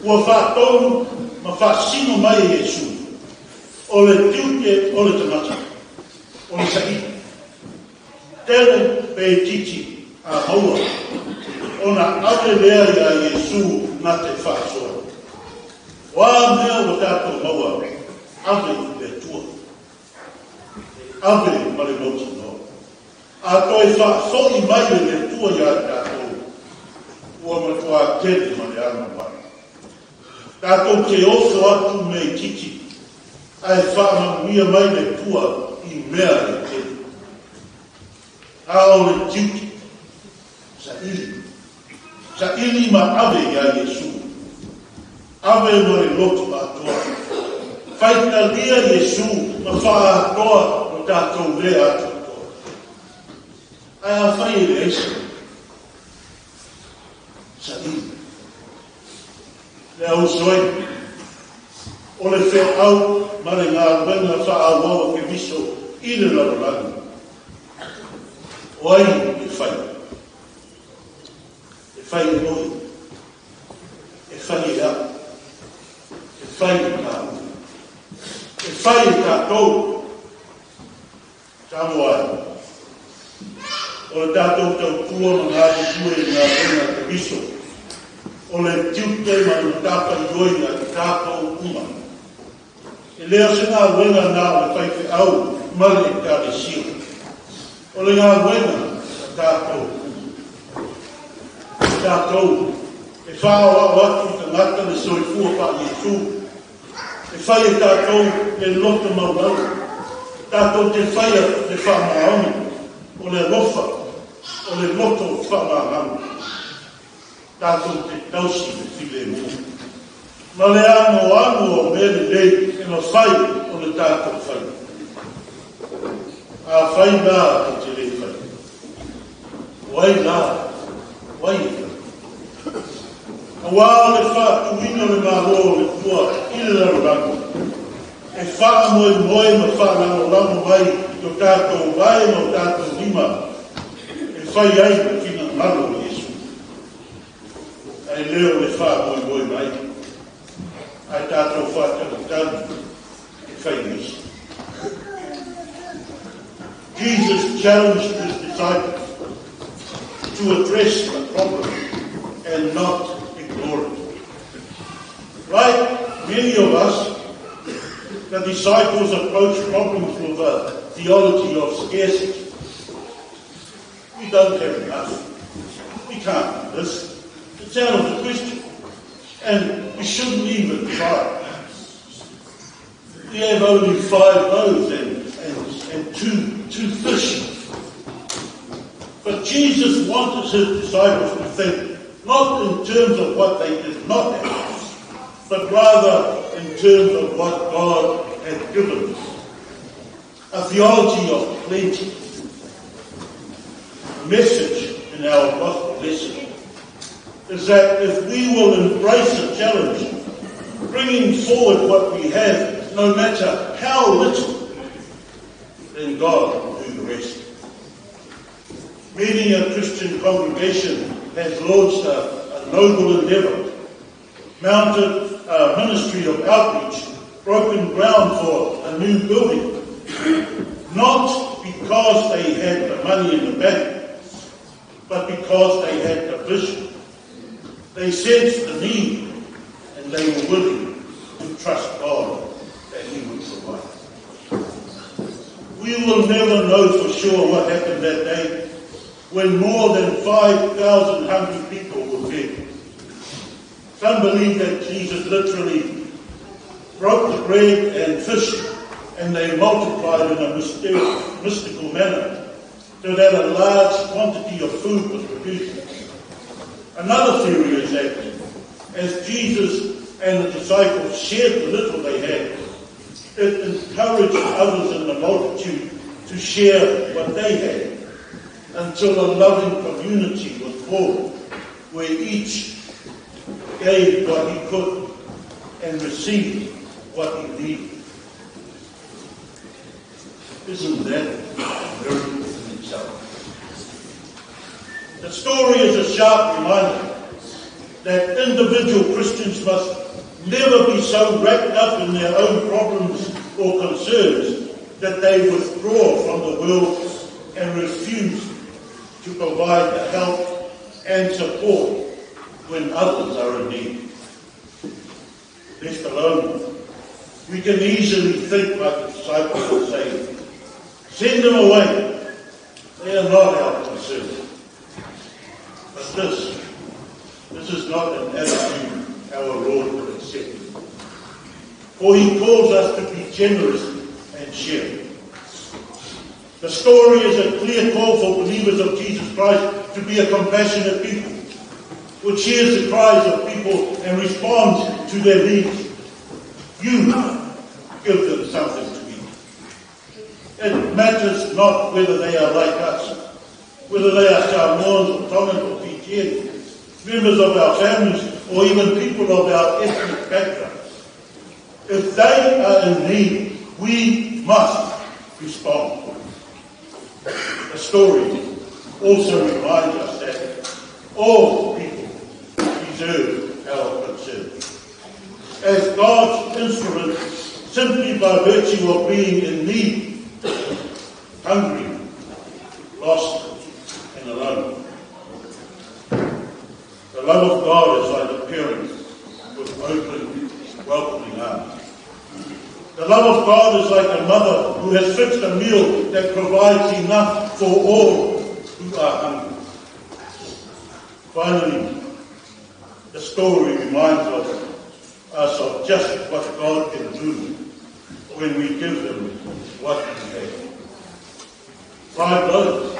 ua whātou ma whāsino mai e Iesu. O le tiute o le tamata, o le sa'i. Tele pe titi a maua, o na ave lea ia Iesu na te whāsoa. Wā mea o tātou maua, ave le tua. Ave ma le moti no. A toi whaasoi mai le tua ia tātou. Ua matua tele ma le ana mai. Tātou te oso atu me titi. Ai whaamanuia mai le tua i mea le tele. Ao le tiuti. Sa ili ma ave ia Iesu. Ave ma le lotu atoa. Whaitalia Iesu ma wha atoa o tātou le atoa. Ai a whai le esa. Sa ili. Le au soe. O le whea au ma le ngā wenga wha awawa ke miso i le lauranu. O ai e whai. E whai e nohi. E whai e au. E whai e kāu. E whai e tātou. Tāmo ai. O le tātou tau tua ma ngā tue ngā wenga ke miso. O le tiute ma le tāpa i oina ki tātou uma. E lea se ngā wenga nā le whaife au ma le tāre sio. O le ngā wenga tātou uma. Tātou e whāwa watu te ngata le soifua pa Iesu. E whai e tātou e loto maurau. Tātou te whaia le whamaongi. O le rofa. O le loto whamaongi. Tātou te tausi me while mua. Ma le ano o mele lei e ma whai o le tātou whai. A whai nā e te le whai. Wai nā, wai e whai. A wā le wha tuino le maro le tua i le laurano. E wha moe ma wha laurano mai o tātou vai ma o tātou lima. E whai ai ma kina maro Iesu. Ai leo le wha moe mai. Ai tātou wha tātou e whai nisi. Jesus challenged his disciples to address the problem and not ignore it. Like many of us, the disciples approach problems with a theology of scarcity. We don't have enough. We can't do this. It's out of the question. And we shouldn't even try. We have only 5 loaves and two fish. But Jesus wanted his disciples to think not in terms of what they did not have, but rather in terms of what God had given them. A theology of plenty. The message in our gospel lesson is that if we will embrace a challenge, bringing forward what we have, no matter how little, then God will do the rest. Many a Christian congregation has launched a noble endeavour, mounted a ministry of outreach, broken ground for a new building, not because they had the money in the bank, but because they had the vision. They sensed the need, and they were willing to trust God that He would provide. We will never know for sure what happened that day when more than 5,000 hungry people were fed. Some believe that Jesus literally broke the bread and fish, and they multiplied in a mystical manner, so that a large quantity of food was produced. Another theory is that as Jesus and the disciples shared the little they had, it encouraged others in the multitude to share what they had, until a loving community was formed, where each gave what he could and received what he needed. Isn't that a miracle in itself? The story is a sharp reminder that individual Christians must never be so wrapped up in their own problems or concerns that they withdraw from the world and refuse to provide the help and support when others are in need. Left alone, we can easily think like the disciples and say, send them away, they are not our concern. But this is not an attitude our Lord would accept. For he calls us to be generous and sharing. The story is a clear call for believers of Jesus Christ to be a compassionate people, which hears the cries of people and responds to their needs. You give them something to eat. It matters not whether they are like us, whether they are Samoans or Tongan or Fijian, members of our families or even people of our ethnic backgrounds. If they are in need, we must respond. The story also reminds us that all people deserve our concern. As God's instrument, simply by virtue of being in need, hungry, lost, and alone. The love of God is like a parent with open, welcoming arms. The love of God is like a mother who has fixed a meal that provides enough for all who are hungry. Finally, the story reminds us of just what God can do when we give Him what we have. 5 loaves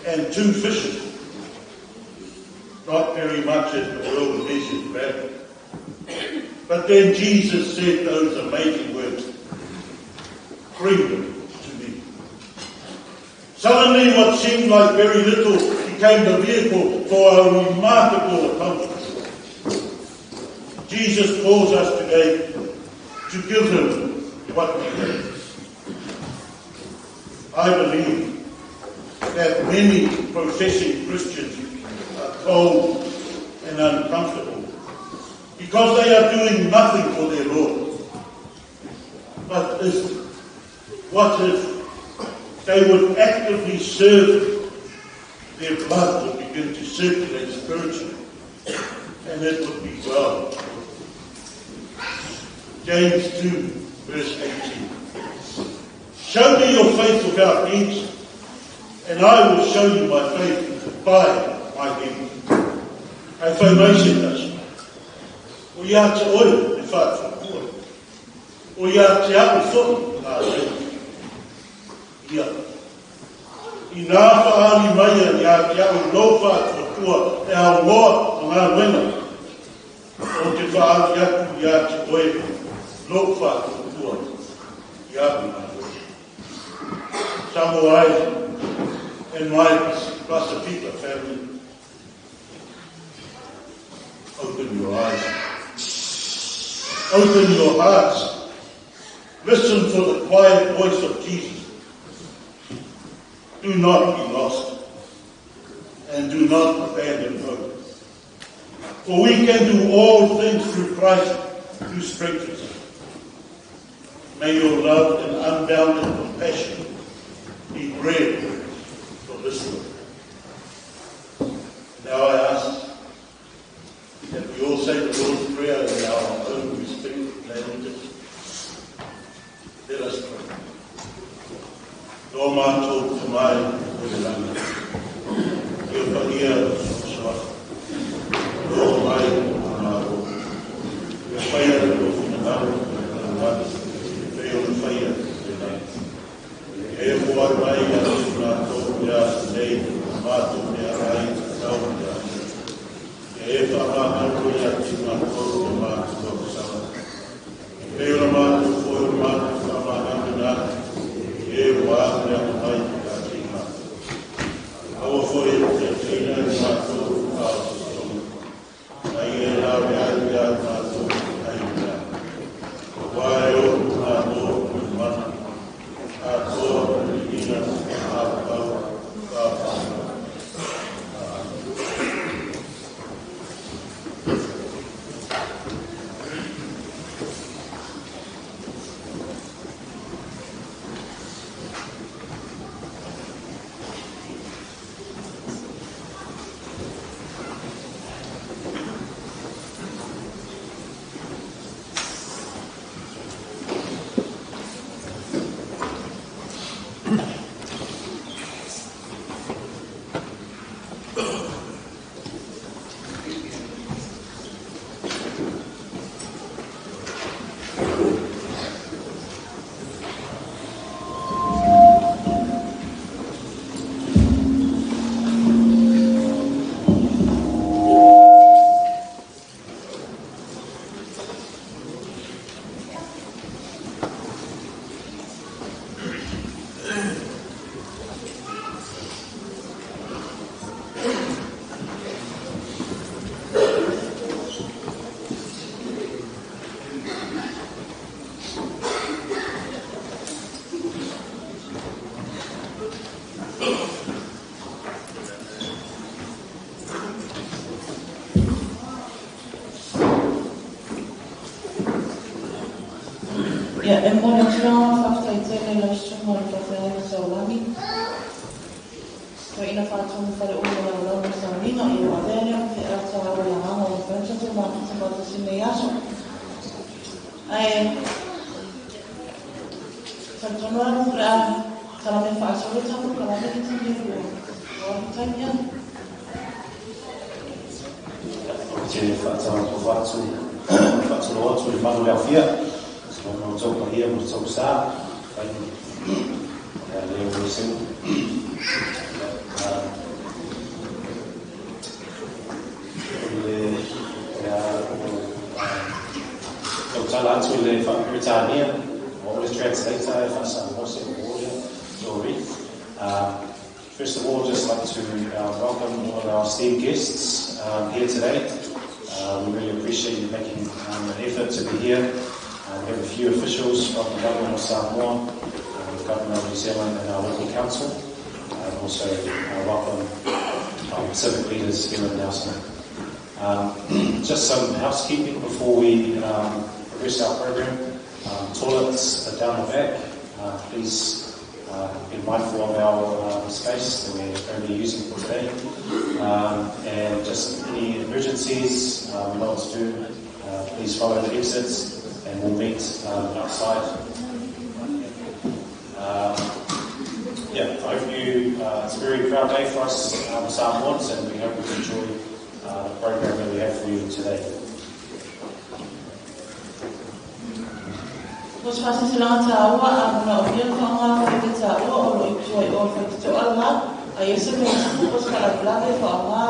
and 2 fishes. Not very much as the world measures value. But then Jesus said those amazing words, bring them to me. Suddenly what seemed like very little became the vehicle for a remarkable accomplishment. Jesus calls us today to give Him what we have. I believe that many professing Christians are cold and uncomfortable because they are doing nothing for their Lord. But what if they would actively serve, their blood would begin to circulate spiritually, and it would be well. James 2, verse 18. Show me your faith without deeds, and I will show you my faith by my deeds. Affirmation does. O ia te oi, e whātua. O ia te apu whonu, nā rei. Ia. I nā whaari maia, ia te apu no whātua, e au noa o ngā wena. O te whaari atu, ia te oi, no whātua, ia apu nā rei. Samoa and my Pasifika family, open your eyes. Open your hearts. Listen for the quiet voice of Jesus. Do not be lost. And do not abandon hope. For we can do all things through Christ who strengthens us. May your love and unbounded compassion be bread for this world. Now I ask that we all say the Lord's Prayer in our own respective languages. Let us pray. Lord, mātou te mai o te ranga. Ia whaia o soa. Lord, mai o ngā ro. Ia whaia o whinangaro o ngā wadi. Whai o whaia te nei. E hoa mai a te mātou ia nei. Mātou ia rai tau ia. E whahātau ia te mātou te mātou o sawa. E ora mātou o ora mātou whamahanga nā. E wāhrea mai a te mātou. Ia, e mōna tira whaktai tēnei la sunga i whawhianga sa wangi. Ko ina whātunga whare ua la launa sa ringa i o adere te ata awa i hanga o whensa tu mā kita mata sinei aso. Ai, whaitono anu rea karame whaasore tapu karame ki tani ua. O hitania. Tēnei whaatanga ko whātu. Whaatunu atu i whanu leo whia. Mo tōka hia, mo tōka sā. Leo mo singu. Tōtala atu le whakritania. Always translate e whasa mo se order. Sorry. First of all, just like to welcome all of our esteemed guests here today. We really appreciate you making an effort to be here. We have a few officials from the Government of Samoa, the Government of New Zealand and our local council, and also welcome our civic leaders here in Nelson. Just some housekeeping before we progress our program. Toilets are down the back. Please be mindful of our space that we're going to be using for today. And just any emergencies, we know what to do. Please follow the exits. And we'll meet outside. I hope it's a very proud day for us, Samoans, and we hope you enjoy the program that we have for you today. Nos fazem silanga taua a mona o ia whanga whaite taua o lo i tua i o whaite toa ala a ia se mea suku o skala blage whaonga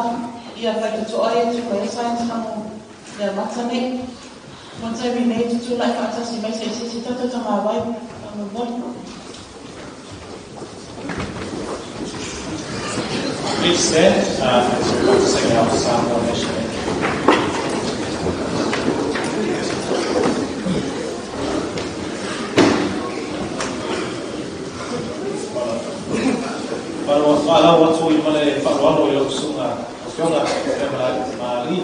ia whaite toa i tu koe science hango ia matane. Once I relate to life access, you may say, "Sisi tata tanga wai ang bon." Please stand as we're about to sing our Samoan national anthem. Wala watu i male wala i o sunga fiona e mali.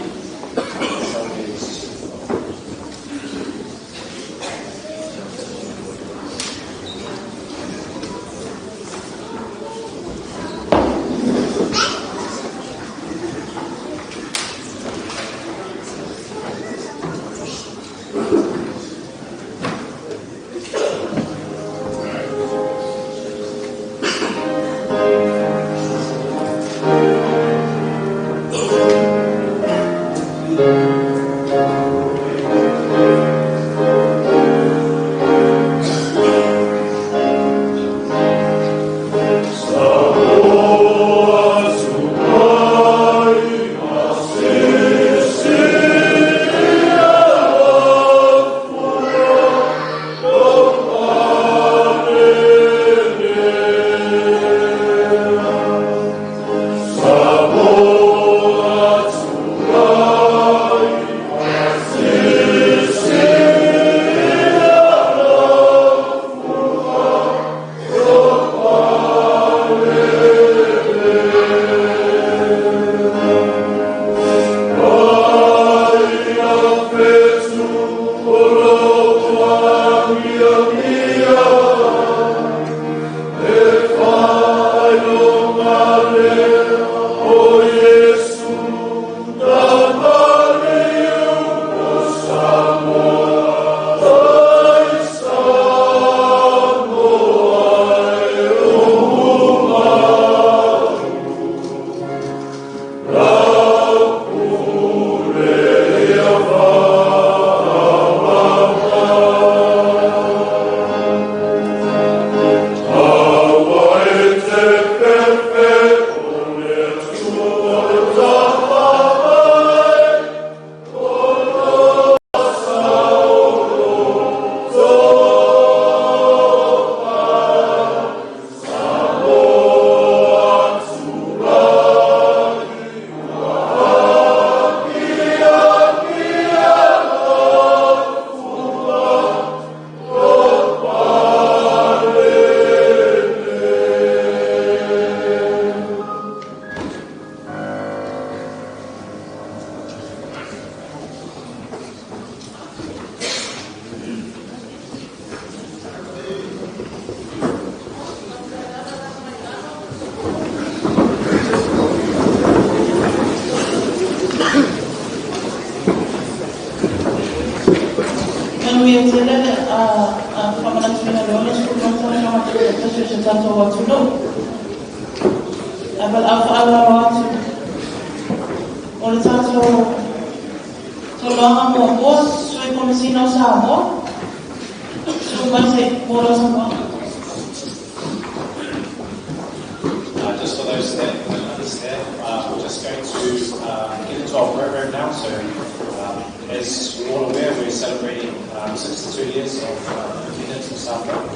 Oh ia telele a whamanatuna leona skulmanta na whamatau tasu se tatou atu no. Abel awha atu. O le tatou tolanga mua mua sui komisina o Samoa. Sui mai se mora Samoa. Just for those that don't understand, we're just going to get into our program now. So, as we're all aware, we're celebrating 62 years of independence in Samoa.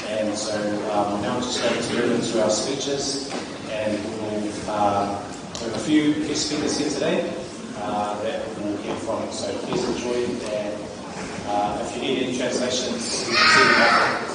And so we're now just going to move into our speeches. And we'll we have a few guest speakers here today that we'll hear from. So please enjoy. And if you need any translations, you can see them out.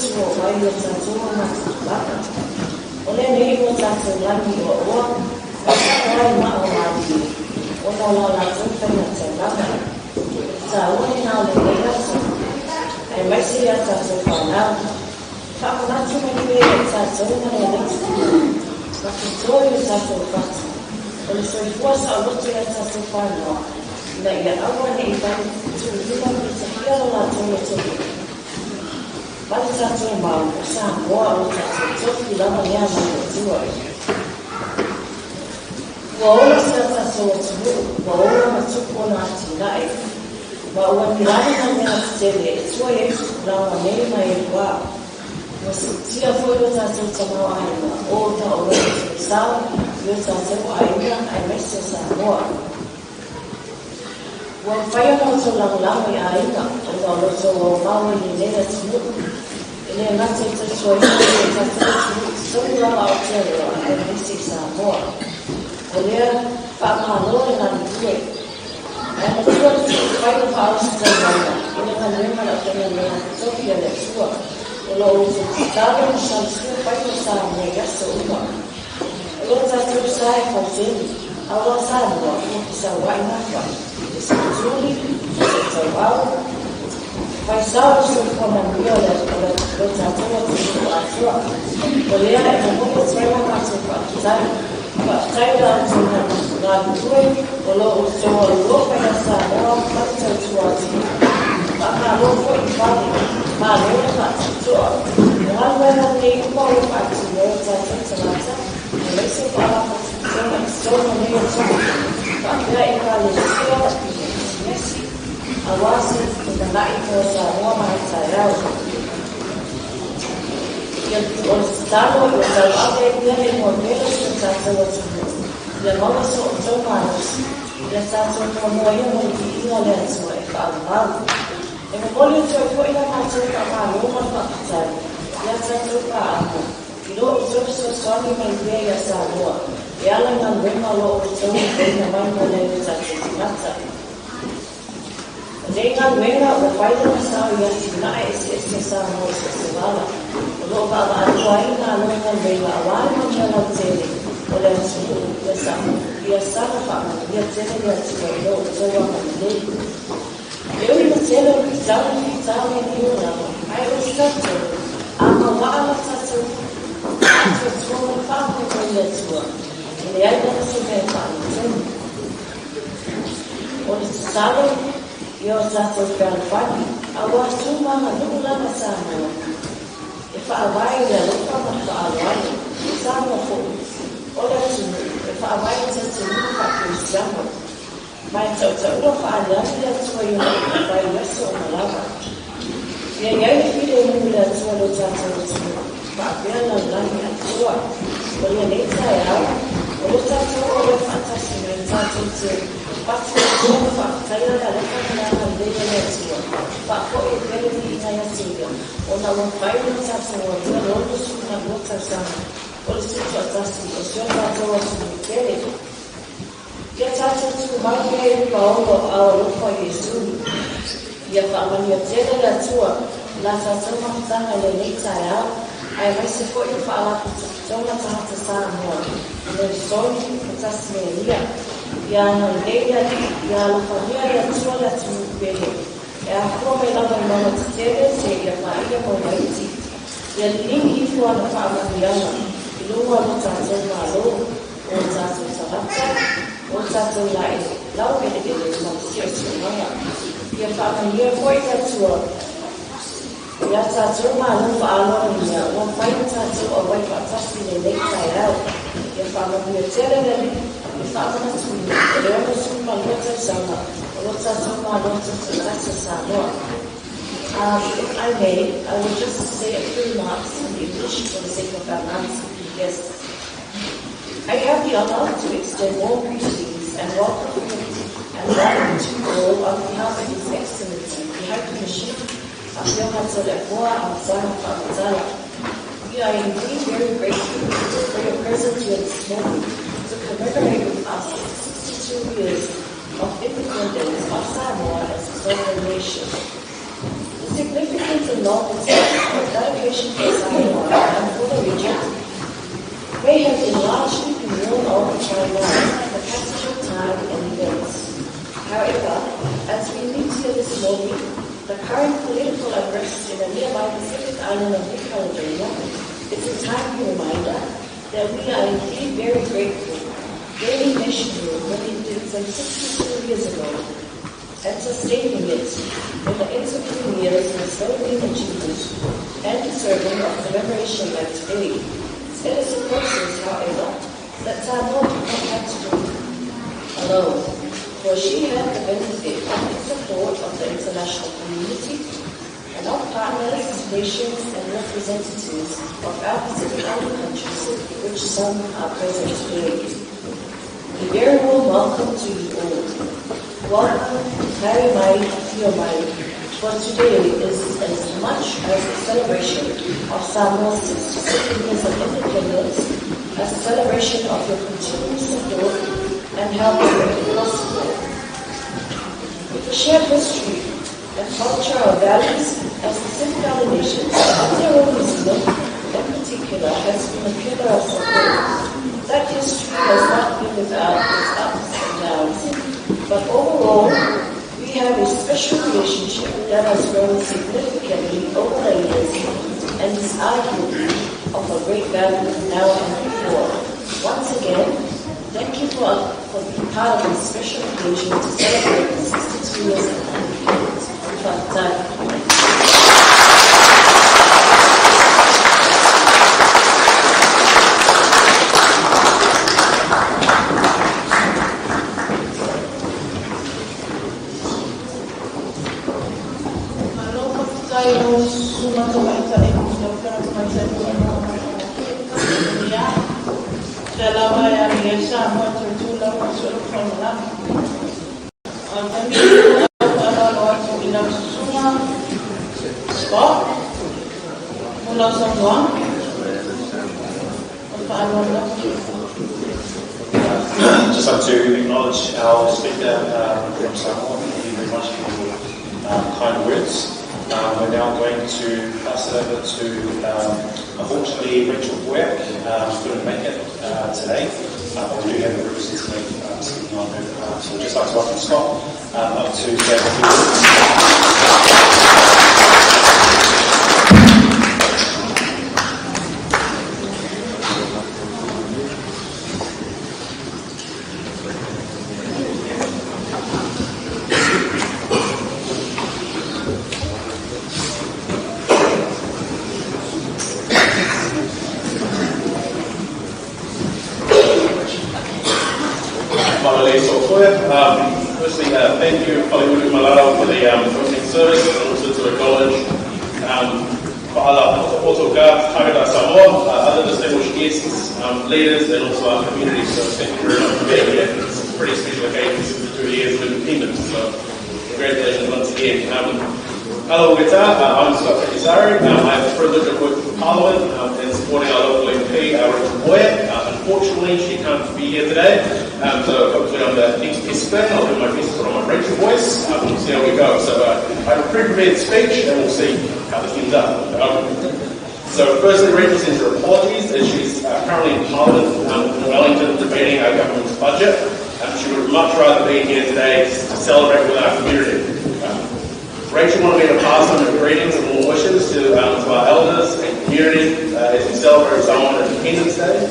tuo mai o tātou na tūpaka. O le nei o tātou lani o oa, o tātai ma o māti, o nā la la tūwhai te laka. Tā ua nā le nei atu, ai maisi a tātou whanau. Whakanatu mai me o tātou na le nei Wakitoi o tātou whatu. O le soifua sa o lotu a tātou whanau. Na ia awa ne I wani tūhina ki te hia o la tōna tōki. Wani tātou mau o sa moa o tātou tōki lama nea mai o tua. Wa ola sa tātou o tūhu, wa ola ma tuku o nā tīnai. Wa ua mirani na mea tēle e tua e lawa nei mai e wā. Tia foi o tātou tamau aina, o ta o rei te sao, I o tātou aina, ai mese sa moa. Ua whaia no tō langalama I aina, o ta o roto o maua I nea tunu. I nea ngate te tua ina I tātou tunu, sonu lama o te aroa, ai mese sa moa. O lea, whaamanoa I ngani tue. Ai na tua te whaia whaosi tau maina, I nea kanema na kena mea toki a le tua. O lo tātou sa tua whaia sa mea gasa uma. O lo tātou sa e whauteni, a o sa mua, o ki sa wai ngakwa. E sa tūli, e sa tau au. Whai sao sa whana mia le lo tātou a tūku a tua. O lea e na moka tēma kātou whaakitai. Whaakitai la atu ngā tue, o lo o tō o lo whaia sa moa, whakatau tua atu. Whaka loko I whare, mā lea whaatua. O hanwera nei upa o whaatu leo tātou tanata, e leise whaarapa tūtona I sona nei o tōku. Whakea I kā le tua, I nesi, a wāsi, I ka nai tō sa moa mai tai au. O le tano I o tau ake ia he moa mele o tātou o tūmu. Ia maua so o tō mānas, ia tātou moa moa ia mo I ina le atua e whaalamau. E me moli o tō ko ina mātou ka mālo ma whakatai, ia tātou ka ako. I lo o tō so soni mai pia ia sa moa, e ala ngā wema lo o tō ko ina mai ma le o tātou tingata. Nei ngā wena o whaida na sao ia tina e se sa moa se se wala. O lo ka atua ina alo ngā wena a wāi ma mea lau tēne, o le atu ia sa, ia sana whama, ia tēne ia tua I lo o tō waka nei. Eu ia tēle o ki tāne ni o rama, ai o tātou, a ma wāla tātou, tātou tōna whāko ko ia tua, e le ai nana se mea whāni tēnu. O le tālo, I o tātou kāna whani, a wā tūmanga nuku lama sā moa. E whaawai le lupa ma whaawai, e sā moa fōu. O le tūmu, e whaawai tātou nuku whāko I siama. Mai tau ua whaaleani le atua I o whai weso o malawa. Ia iai whire o nungu le atua lo tātou o tunu. Whaapea na lani atua. O lia neita e au. O lo tātou o le whaatasi me tātou te patu o tōna whaakaira la lepa na ngā leia le atua. Whaako e pere ni I ngai atuga. O na ua whai le tātou o tua lono suna lota sana. O le situ atasi o sio tātou o tunu pere. Ia tātou tuku mai e paolo a o lupa Iesu. Ia whaamani o tēne le atua, la tātou mahtanga le neitai au, ai mai se fo I whaalaku tōna tahata sā moa, le soni katasi me lia. Ia ana leia li, ia la whamia le atua le atu pere. E a kua me lava I mana te tere se ia whaia mo maiti. Ia lingi I fua na whaamani ana, I lua no tātou mālo, o tātou tarata, o tātou lai, lau mene kele ma sio sio manga. Ia whaamania koi tātua. Ia tātou mā lupa aloa nia, o whaia tātou o wai whaatasi le leitai au. Ia whaamania tere le, ia whaamana tūni, e leo no suma lota sama, o tātou mā lota tata sa noa. If I may, I will just say a few remarks in English for the sake of our guests. I have the honor to extend warm greetings and welcome to all on behalf of His Excellency, the High Commission of Yohatsolepoa Amsana Whamatala. We are indeed very grateful for your presence here this morning to commemorate with us 62 years of independence of Samoa as a sovereign nation. The significance and novelty of that dedication for Samoa and for the region may have been largely known over China, the passage of time and events. However, as we meet here this morning, the current political unrest in the nearby Pacific island of New Caledonia is a timely reminder that we are indeed very grateful, gaining nationhood when it did some 62 years ago, and sustaining it in the ensuing years with slow-moving achievement and deserving of commemoration like today. It is a process, however, that Samoa did not have to do alone, for she had the benefit of the support of the international community and of partners, nations, and representatives of our Pacific Island countries, which some are present today. A very warm welcome to you all. Welcome, Harry Mai, Tio Mai, for today is as much as a celebration of Samoa's 67 years of independence, as a celebration of your continued support and help to make it possible. With a shared history and culture of values as Pacific Island nations, Aotearoa in particular has been a pillar of support. That history has not been without its ups and downs, but overall, we have a special relationship that has grown significantly over the years and is arguably of a great value now and before. Once again, thank you for being part of this special occasion to celebrate the 62 years of independence. Just like to acknowledge our speaker from Samoa. Thank you very much for your kind words. We're now going to pass it over to, unfortunately, Rachel Boyack, who couldn't make it today. But we do have a representative speaking on her behalf. So we'd just like to welcome Scott up to say a few words. Firstly, thank you, Hollywood Malala, for the opening service, and also to acknowledge Pa'ala Otoka, Tagata Samoa, other distinguished guests, leaders, and also our community. So thank you very much for being here. It's a pretty special occasion, 62 years of independence. So congratulations once again. Hello, I'm Scott Tekisari. I have the privilege of working for Parliament and supporting our local MP, Rachel Boyack. Unfortunately, she can't be here today, so hopefully I'm the next guest speaker. I'll do my best to put on my Rachel voice. We'll see how we go. So I have a pre-prepared speech, and we'll see how this ends up. So firstly, Rachel sends her apologies as she's currently in Parliament in Wellington debating our government's budget. She would much rather be here today to celebrate with our community. Rachel wanted me to pass on her greetings and warm wishes to our elders and community as we celebrate Samoan Independence Day.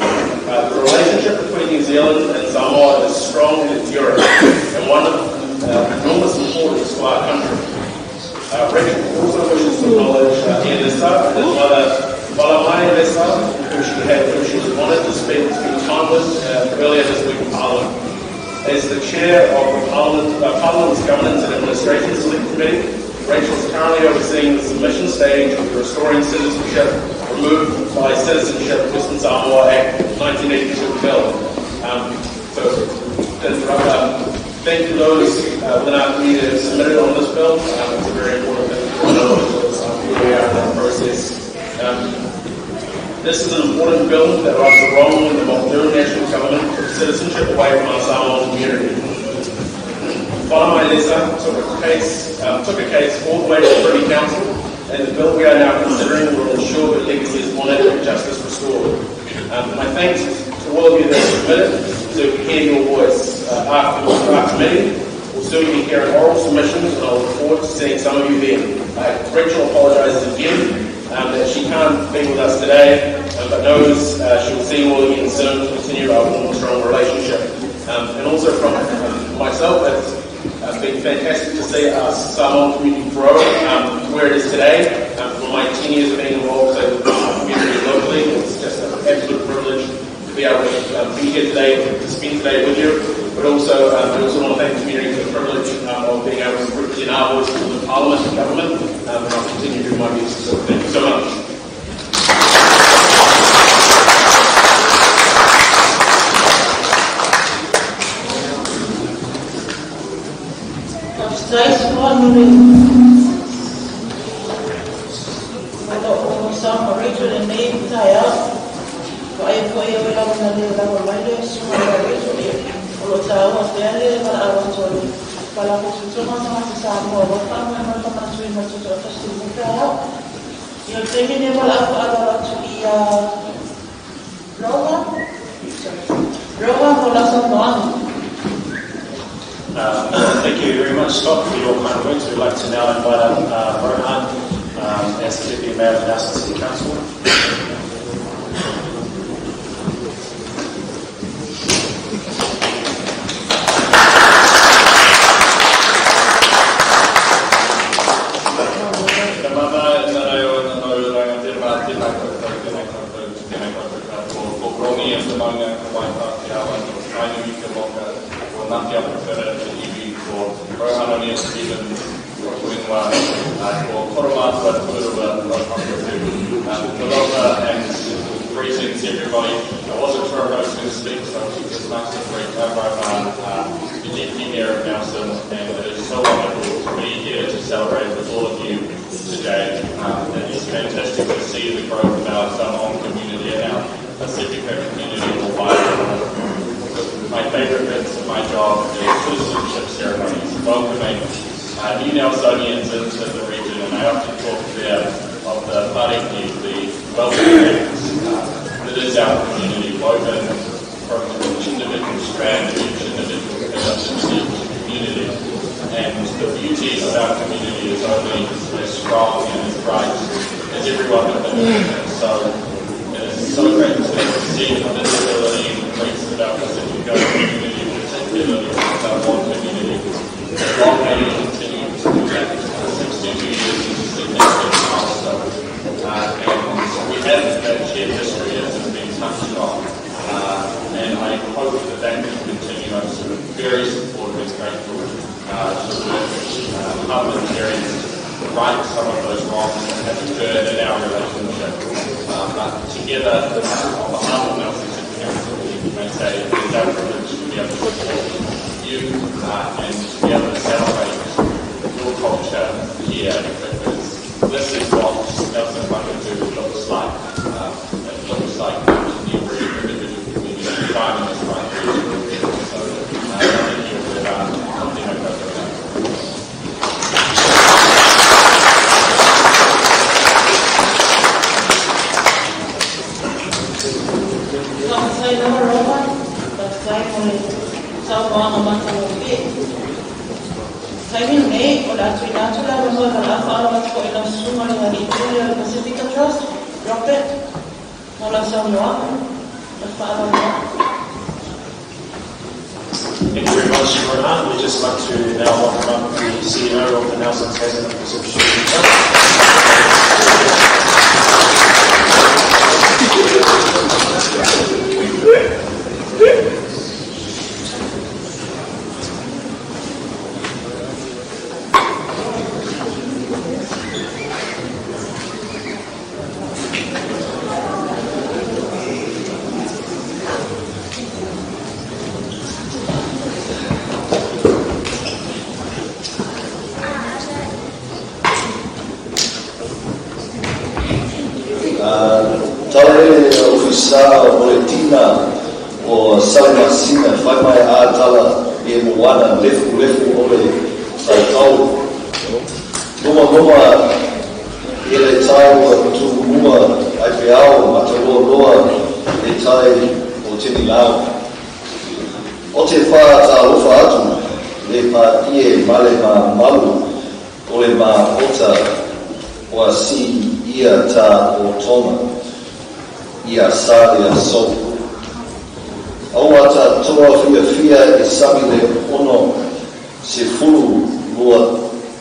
The relationship between New Zealand and Samoa is strong and enduring, and one of enormous importance to our country. Rachel also wishes to acknowledge Elisa and his mother, Palamai Elisa, who she was honoured to spend time with earlier this week in Parliament. As the chair of the Parliament's Governance and Administration Select Committee, Rachel is currently overseeing the submission stage of the Restoring Citizenship Removed by Citizenship Western Samoa Act 1982 bill. Thank you to those within our community that have submitted on this bill. It's a very important thing to know where we are in that process. This is an important bill that rights the wrong in the Muldoon National Government took citizenship away from our Samoan community. Palamai Elisa took a case all the way to the Privy Council and the bill we are now considering will ensure that legacy is honoured and justice restored. My thanks to all of you that submitted to hear your voice after meeting. We'll soon be hearing oral submissions, and I look forward to seeing some of you then. Rachel apologises again that she can't be with us today, but knows she'll see you all again soon to continue our warm, strong relationship. And also from myself, it's been fantastic to see our Samoan community grow to where it is today. For my 10 years of being involved in the community locally, it's just an absolute privilege to be able to be here today, to spend today with you. But also, I also want to thank the community for the privilege of being able to represent our voice in the Parliament and government, and I'll continue to do my best. So thank you so much. Nice one, kalau sama Rachel dan Nate saya, kalau ia bilang nanti kalau main semua Rachel dia, kalau tahu Australia kalau awak curi, kalau aku cuma sama sesama, awak memang teman curi macam tu atas sini kalau, yang tinggi ni kalau aku ada curi ya, Roma kalau sama. Thank you very much, Scott, for your kind words. We'd like to now invite up Rohan as the Deputy Mayor of the Nelson City Council. Everybody, I wasn't sure if I was going to speak, so it's nice to bring Rohan, the Deputy Mayor of Nelson, and it is so wonderful to be here to celebrate with all of you today. It is fantastic to see the growth of our Samoan community and our Pacifica community worldwide. My favourite bits of my job is citizenship ceremonies, welcoming new Nelsonians into the region, and I often talk there of the Pariki, the welcome that is our community, woven from each individual strand, each individual pillar of the community. And the beauty of our community is only as strong and as bright as everyone within it. And so it is so great to see the visibility increase of our Pacifica community, particularly our one community. Long may we continue to do that. 62 years is a significant milestone. And we have that shared history as has been touched on. And I hope that that can continue. I'm sort of very supportive and grateful to work with parliamentarians to right some of those wrongs that have occurred in our relationship. But together, on behalf of Nelson City Council, we may say it is our privilege to be able to support you and to be able to celebrate your culture here, because this is what Nelson Whakatu looks like. It looks like every individual community fighting this right region. So thank you for something I got to do. Saya nama Rohan, saya mulai sama orang macam saya ni kalau cerita lah rumah kalau apa kalau ilang semua yang itu yang Pacifica Trust, Robert, mula semua, apa. Thank you very much, Rohan. We'd just like to now welcome up the CEO of the Nelson Tasman Pacific Shooting Club. Ofisa Boletina o Salmasina fai mai a tala e moana lefu ole sai tau noma e le tai o tu mua ai pe au mata loa le tai o tini lau. O te wha ta lofa atu le pa ie male ma malu o le ma ota o a si ia ta o tona ia sa le a so. Au ata toa fia e sami le ono se fulu lua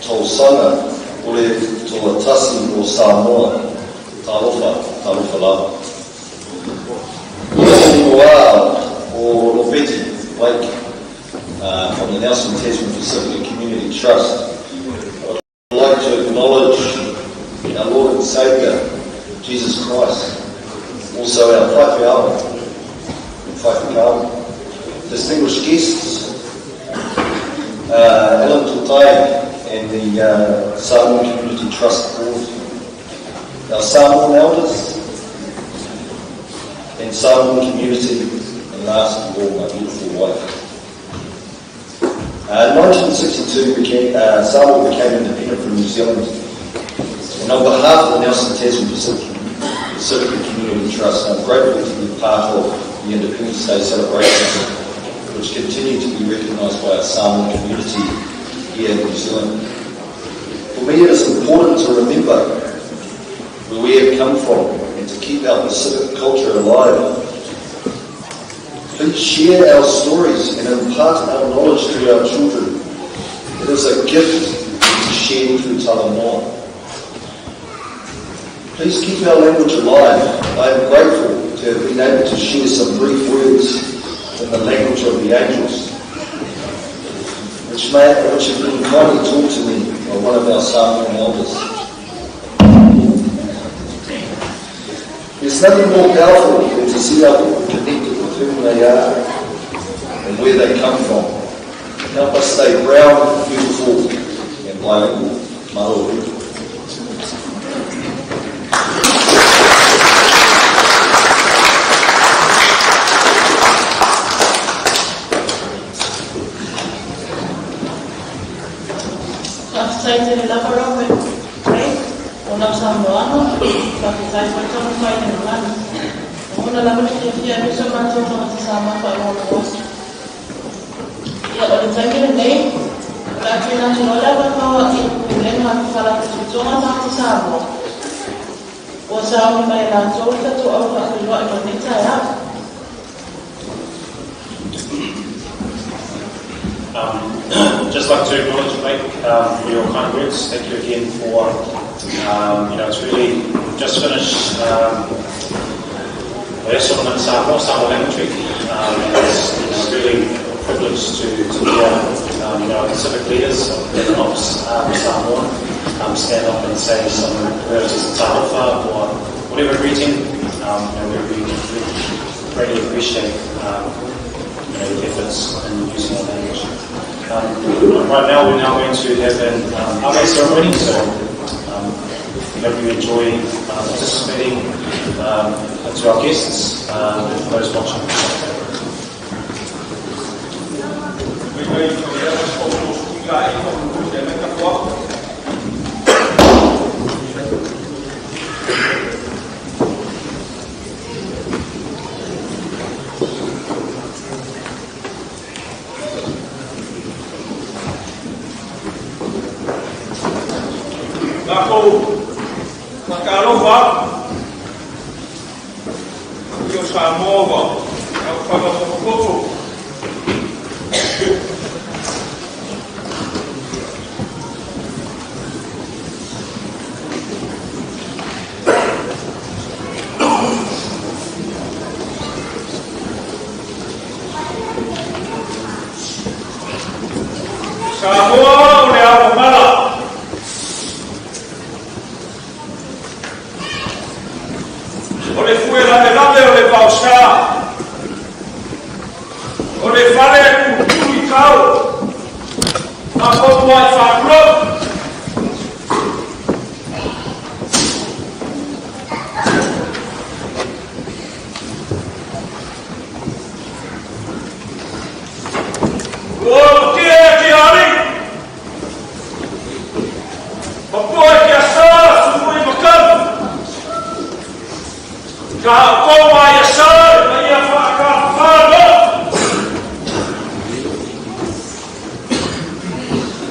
tausanga o le toa tasi o Samoa talofa lava. Ia ni moa o Lopeti Wake from the Nelson Tasman Pacific Community Trust. I would like to acknowledge our Lord and Saviour, Jesus Christ, also our Whaiwhiawa, distinguished guests, Alan Tutai and the Samoan Community Trust Board, our Samoan elders and Samoan community, and last of all, my beautiful wife. In 1962, Samoa became independent from New Zealand, and on behalf of the Nelson Tasman Pacific Community Trust, I'm grateful to be part of the Independence Day celebration, which continue to be recognised by our Samoan community here in New Zealand. For me, it is important to remember where we have come from and to keep our Pacific culture alive. Please share our stories and impart our knowledge to our children. It is a gift to be shared through Talamoa. Please keep our language alive. I am grateful to have been able to share some brief words in the language of the angels, which have been kindly taught to me by one of our Samoan elders. There's nothing more powerful than to see our people connected with whom they are and where they come from. Help us stay proud, beautiful, and bilingual. Mahalo. Saite la parola una Samoano, capitai per torno mai nel mano. Una la che fia che sono mangiato una Samoa per una cosa. Io ho detto nei la che non la va il problema che fa la situazione da Samoa. O Samoa mai la giornata tu ho fatto il lavoro di Italia. Just like to acknowledge Mike for your kind words. Thank you again for, it's really just finished lesson in Samoa Elementary. It's really a privilege to hear Pacific leaders of the ops of Samoa stand up and say some words as a talofa or whatever greeting. We greatly appreciate the efforts in using our language. Right now, we're now going to have an awe ceremony, so hope you enjoy participating to our guests and those watching. Nakalofa, yo Samoa, eu falo pouco. Samoa, o leão mala. O le fue la delante o le pausca. O le fale cultura y cao. A como hay facro. O que é que ali? O que é que a sala, su muy boca. Ka koma ia sare, na ia whakawhano.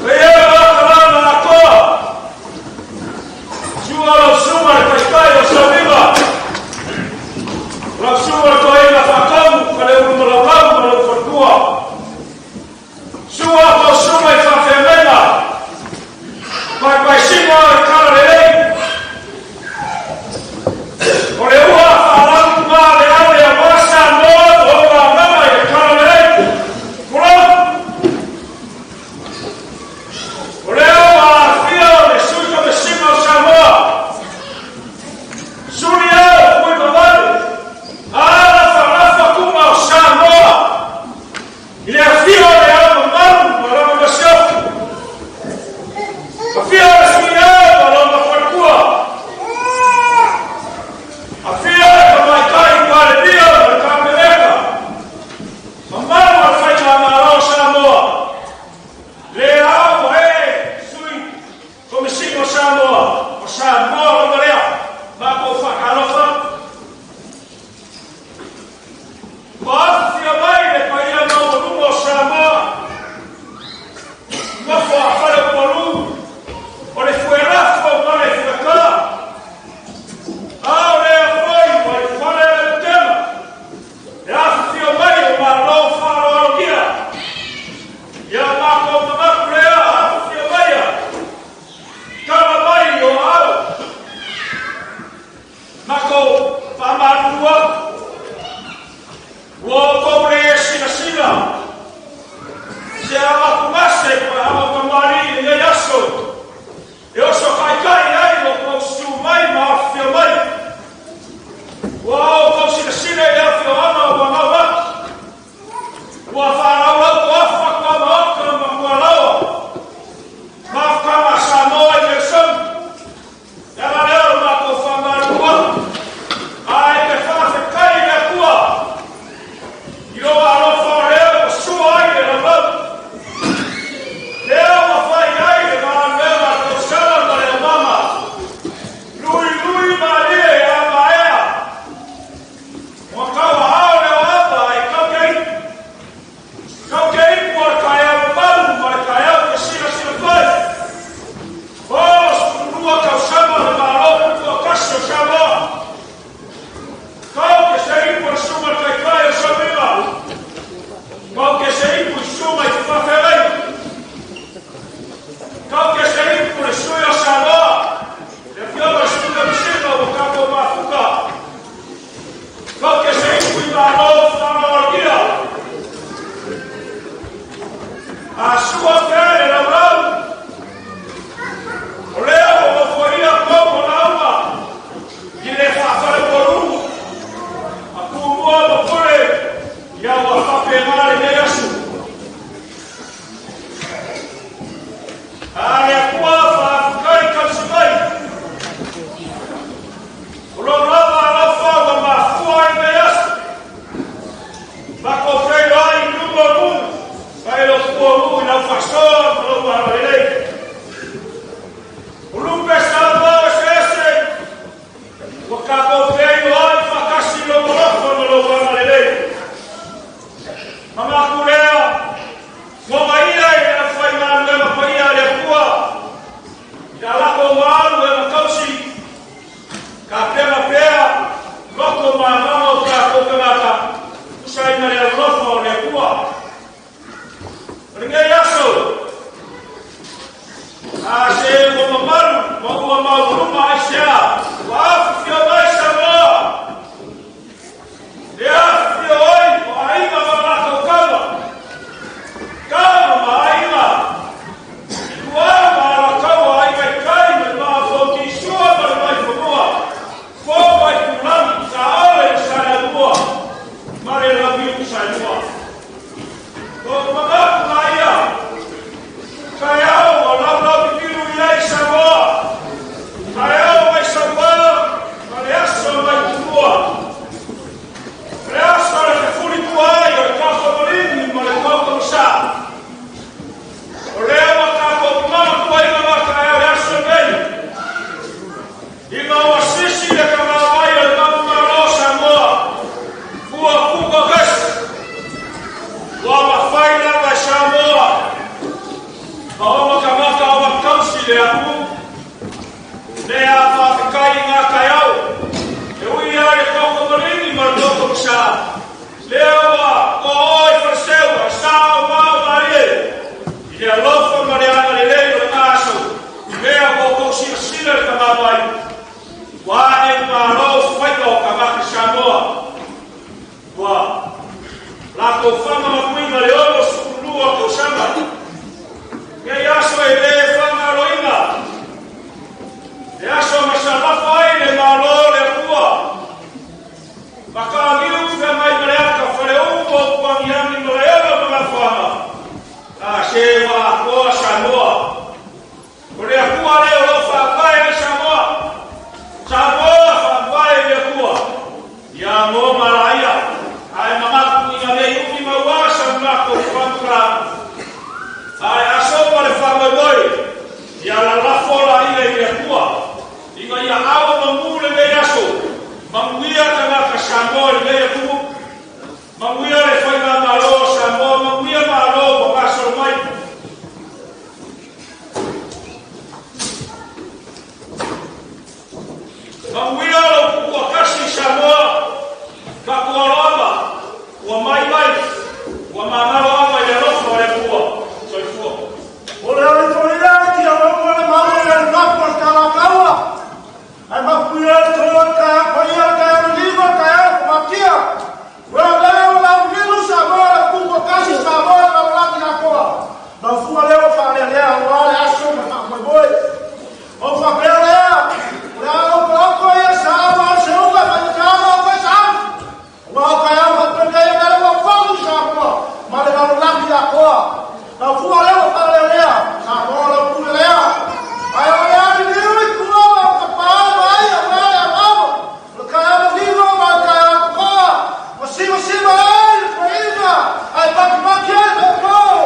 Ia wakarana na koa. Sua lau suma e kaikai o Saviva. Lau suma ko ina whakamu, ka leu rumalau ma lau whakua. Sua ko suma e whawhemena. Pai singa e kararei. O le ua wharangu mā le ale a wasa noa o ngā nama e kararei. Kura. O le ua whia o le suika me singa o Samoa. Suri au kui mawari. Ala wharafa kuma o Samoa. I le whia o le ala maru ma rama masiofu. A whia o le suri au ma rama whakua. A whia e ka mai kai pare pia o le kamereka. Ma maru a whaita ma rao Samoa. Le au e sui komisiko Samoa. O Samoa o marea. Ma ko whakalofa. Ma afu whia mai le paia ma o rungo o Samoa. Ma ko a whare o maru. O le fuerafu o mare fueka. Au le foi, vai fora le tema. E afu whia mai o ma rau wharoalogia. Ia ma ko mamaku lea afu whia mai a. Kama mai o au. Mako whamarua. Ua koure e sina. Se ama kumase koe ama kamari e ngai aso. E oso kai ai o kousu mai ma awhia mai. Ua o kousi sina e awhia ama o wamaua. Ua whanau au ko awha kua maoka ma kua laua. Ma whakama Samoa i Nelson. Ela leo ma ko whamarua. Ai te whawhekai e kua. I roa alofa o leo o sua ai e la mau. Leo ma whai ai e ma mea ko sala ma leo mama. Lui ma lia e ama ea. Mo kaua hao leo ata e kaukei. Kaukei kua kai au mau ma kai au ke sina whai. O, rua kau sama le maro kua kasi o Samoa. Kau ke se ipu suma kai o Saviva. Kau ke se ipu suma i whawherei. Kau ke se ipu le sui o Samoa. Le whiawa suka misina o kako mafuka. Kau ke se ipu i maro whamarogia. A sua kere na rau. O lea o mafuaria koko na uma. I le whawhare poru. A kumua ma pure. Ia wa whape ngare me asu. A le kua whaafukai kausi mai. O lo rama alafa wa mafua i me asu. Mako whero ai numo numu. Kai lo kua numu na whasoa ma lo maharelei. O lupe sa mau e sese. Wa kako whero ai whakasi lo morofo ma lo maharelei. Mamaku lea. Mo maia e na whai manu e mapaia le kua. Ia lako maanu e makausi. Ka pema pea. Loko ma mama o ka kokanata. Usai na le alofo o le kua. Ringei aso. A se mo mamaru. Mo ua mauruma ai sea. Wa afu whia mai Samoa. Le afu whia oi. O ainga ma lako kawa. Kawa ma ainga. Kua ma ala kawa ai kai kai me ma foti sua ma le mai whamua. Fo mai kulami sa ole i sa mua. Ma le labi u sa mua. Ko mamaku mai ia. Kai au o lau lau pikiru i ai Samoa. Kai au mai Samoa. fama makuinga leo sukulua kwa shamba. Ya yaso ele fama loinga. Yaso masalafa ile malole kuwa. Makaangilu kwa maimareka fareuko kwa miami mlayaba mafama. Shewa kwa shanoa. Kulia kuwa leo lofa ambaye ni shanoa. Shanoa ambaye imekuwa. Ya ngoma raya. Ay mamaku inaleyuki mawasha mlako ufankra. Ay asopa le famagoi. Ya la lafola ile imekuwa. Iga ya awa mamule meyaso. Manguia kanaka shanoa ile imekuwa. Manguia le faina malo shanoa. Manguia malo makaso mai. Manguia lo wakasi shanoa. Kakualaba, wa mai, wa manalo ya roho walikuwa. Soifua. Ora autoridade a mamãe mamãe na porta da cama. Ai mapuia toca, apanha caiu livro caiu matia. Wala la vino sabor com caixa sabor na lá na coa. Não fuma leo para leo wala acho na boi. O papel é. Lá o bloco é sabor, chuva, mas calma, vai sabe. Mau kaya berpercaya dalam waktu siapa? Mari kalau lagi aku, nak buat apa lelea? Nak buat apa lelea? Ayo ya ini kuah kepala ayo apa? Kaya begini kaya apa? Masih ayo perintah. Ayo bagi betul.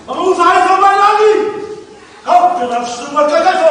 Vamos usar essa lagi. Kau jangan semua kekasih.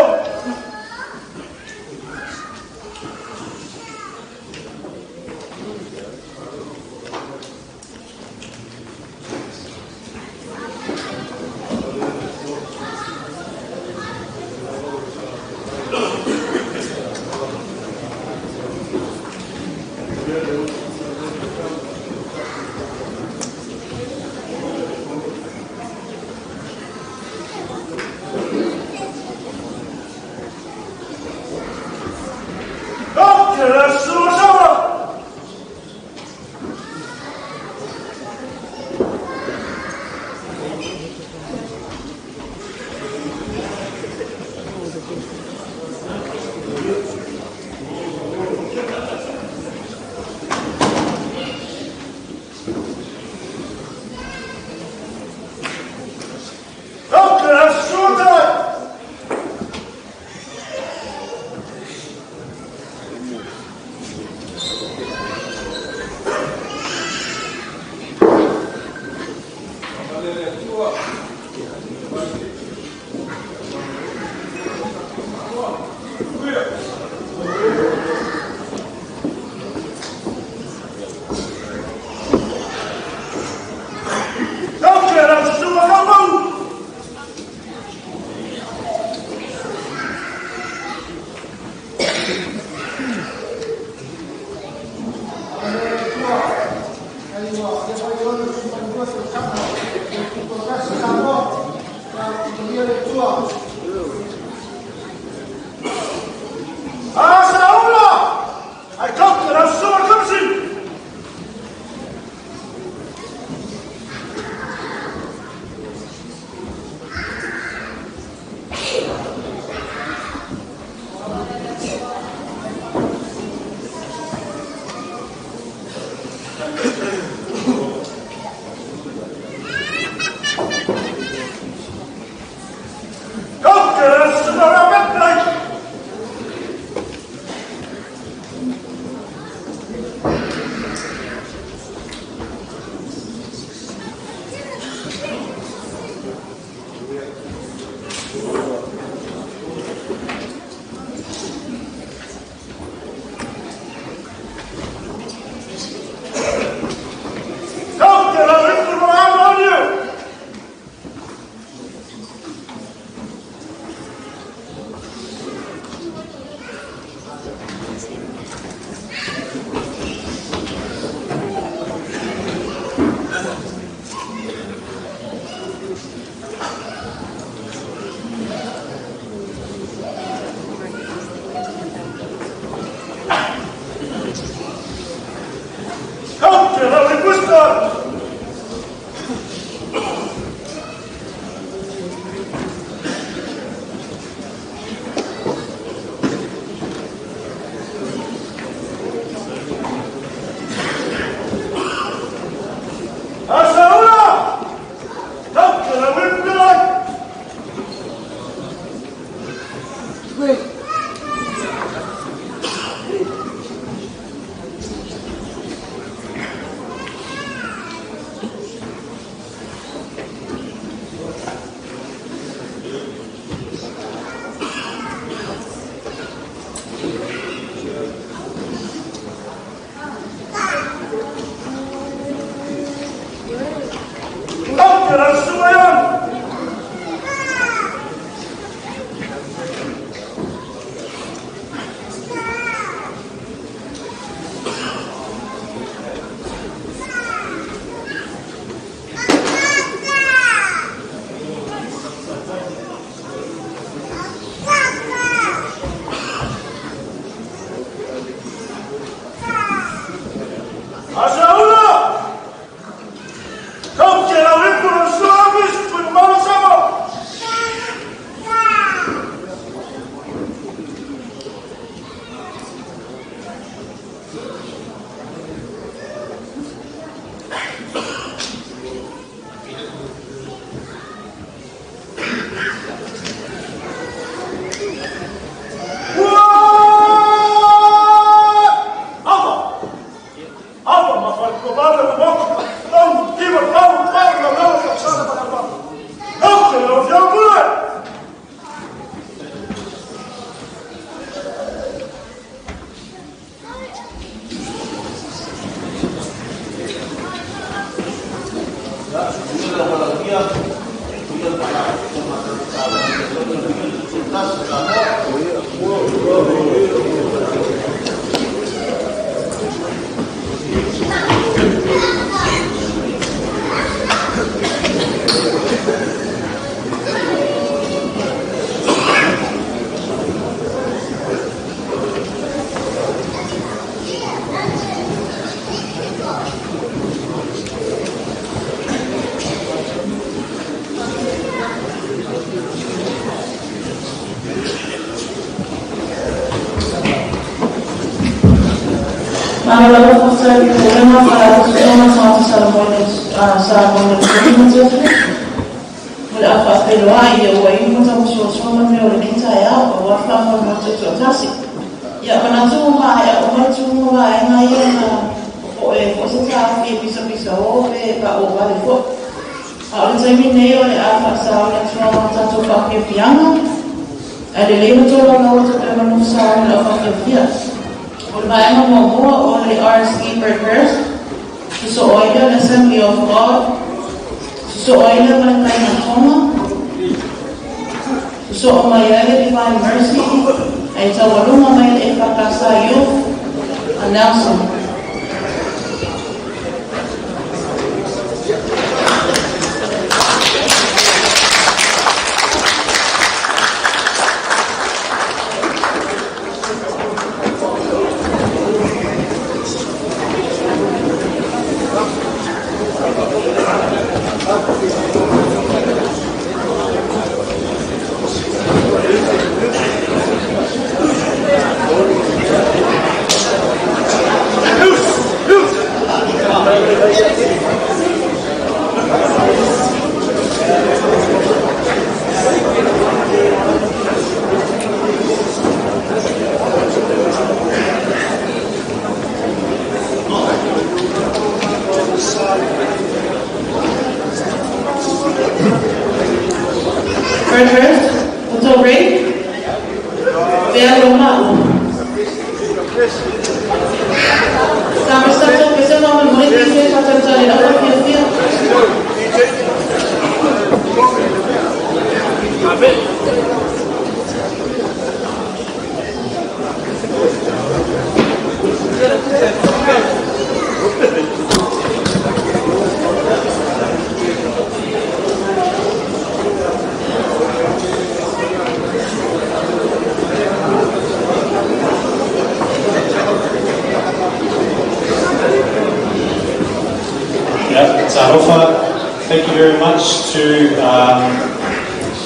Tarofa. Thank you very much to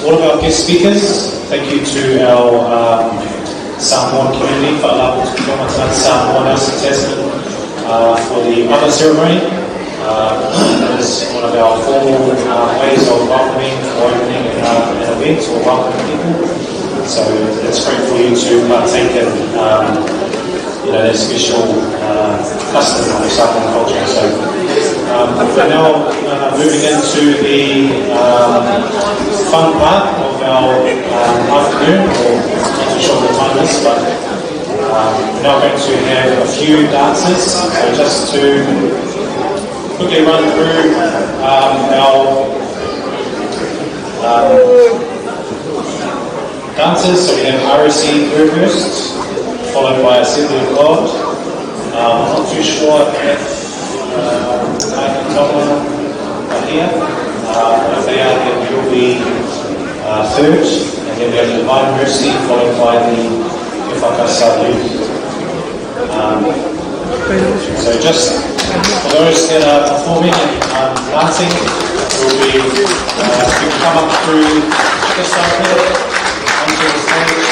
all of our guest speakers. Thank you to our Samoan community for allowing us to come to Samoan Nelson Tasman for the honour ceremony. That is one of our formal ways of welcoming or opening an event or welcoming people. So it's great for you to partake in that special custom of Samoan culture. So we're now moving into the fun part of our afternoon, or not too sure what the time is, but we're now going to have a few dances. So just to quickly run through our dances. So we have RSC first, followed by Assembly of God. I'm not too sure if I can tell them here. If they are, then we will be third, and then we have the Divine Mercy, followed by the Whakasadu. So just for those that are performing and dancing, will be you can come up through this side here onto the stage.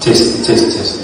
Test.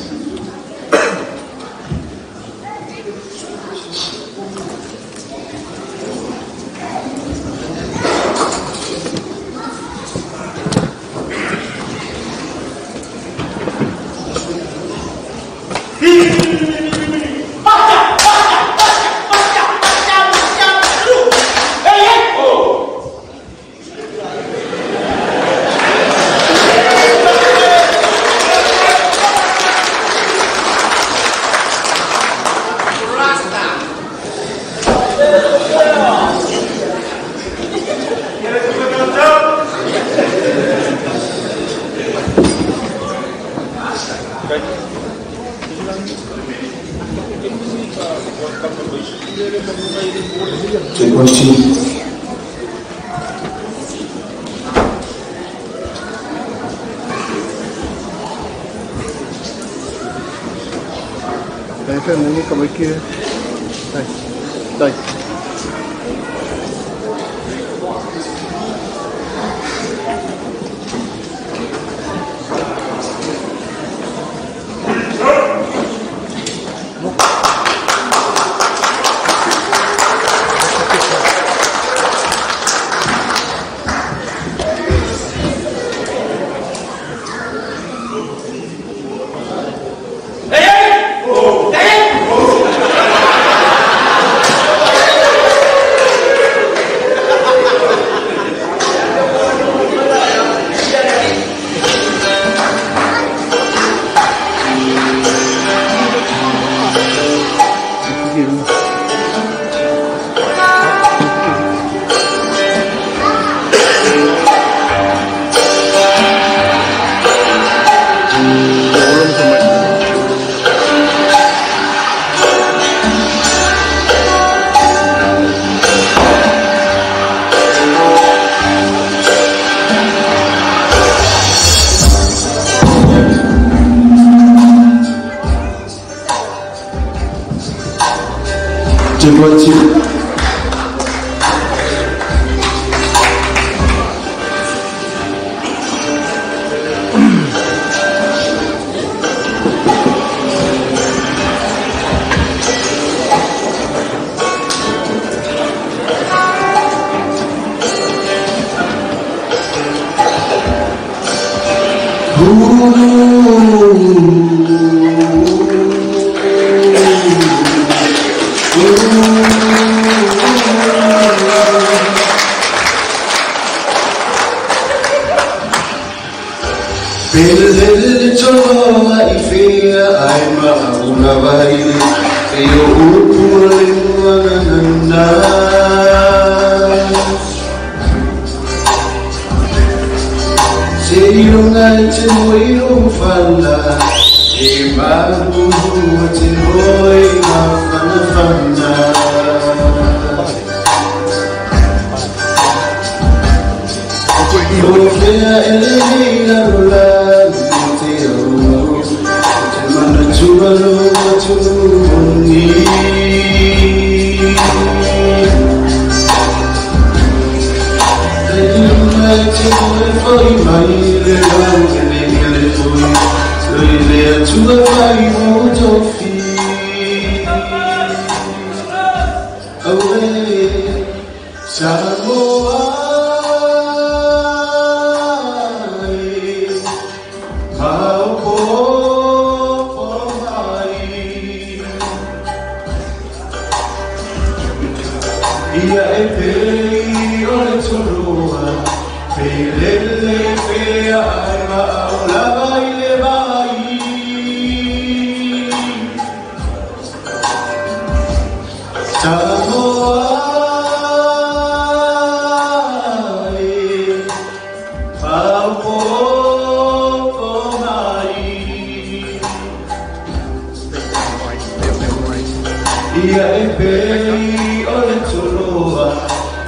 Ia e pei o le toloa,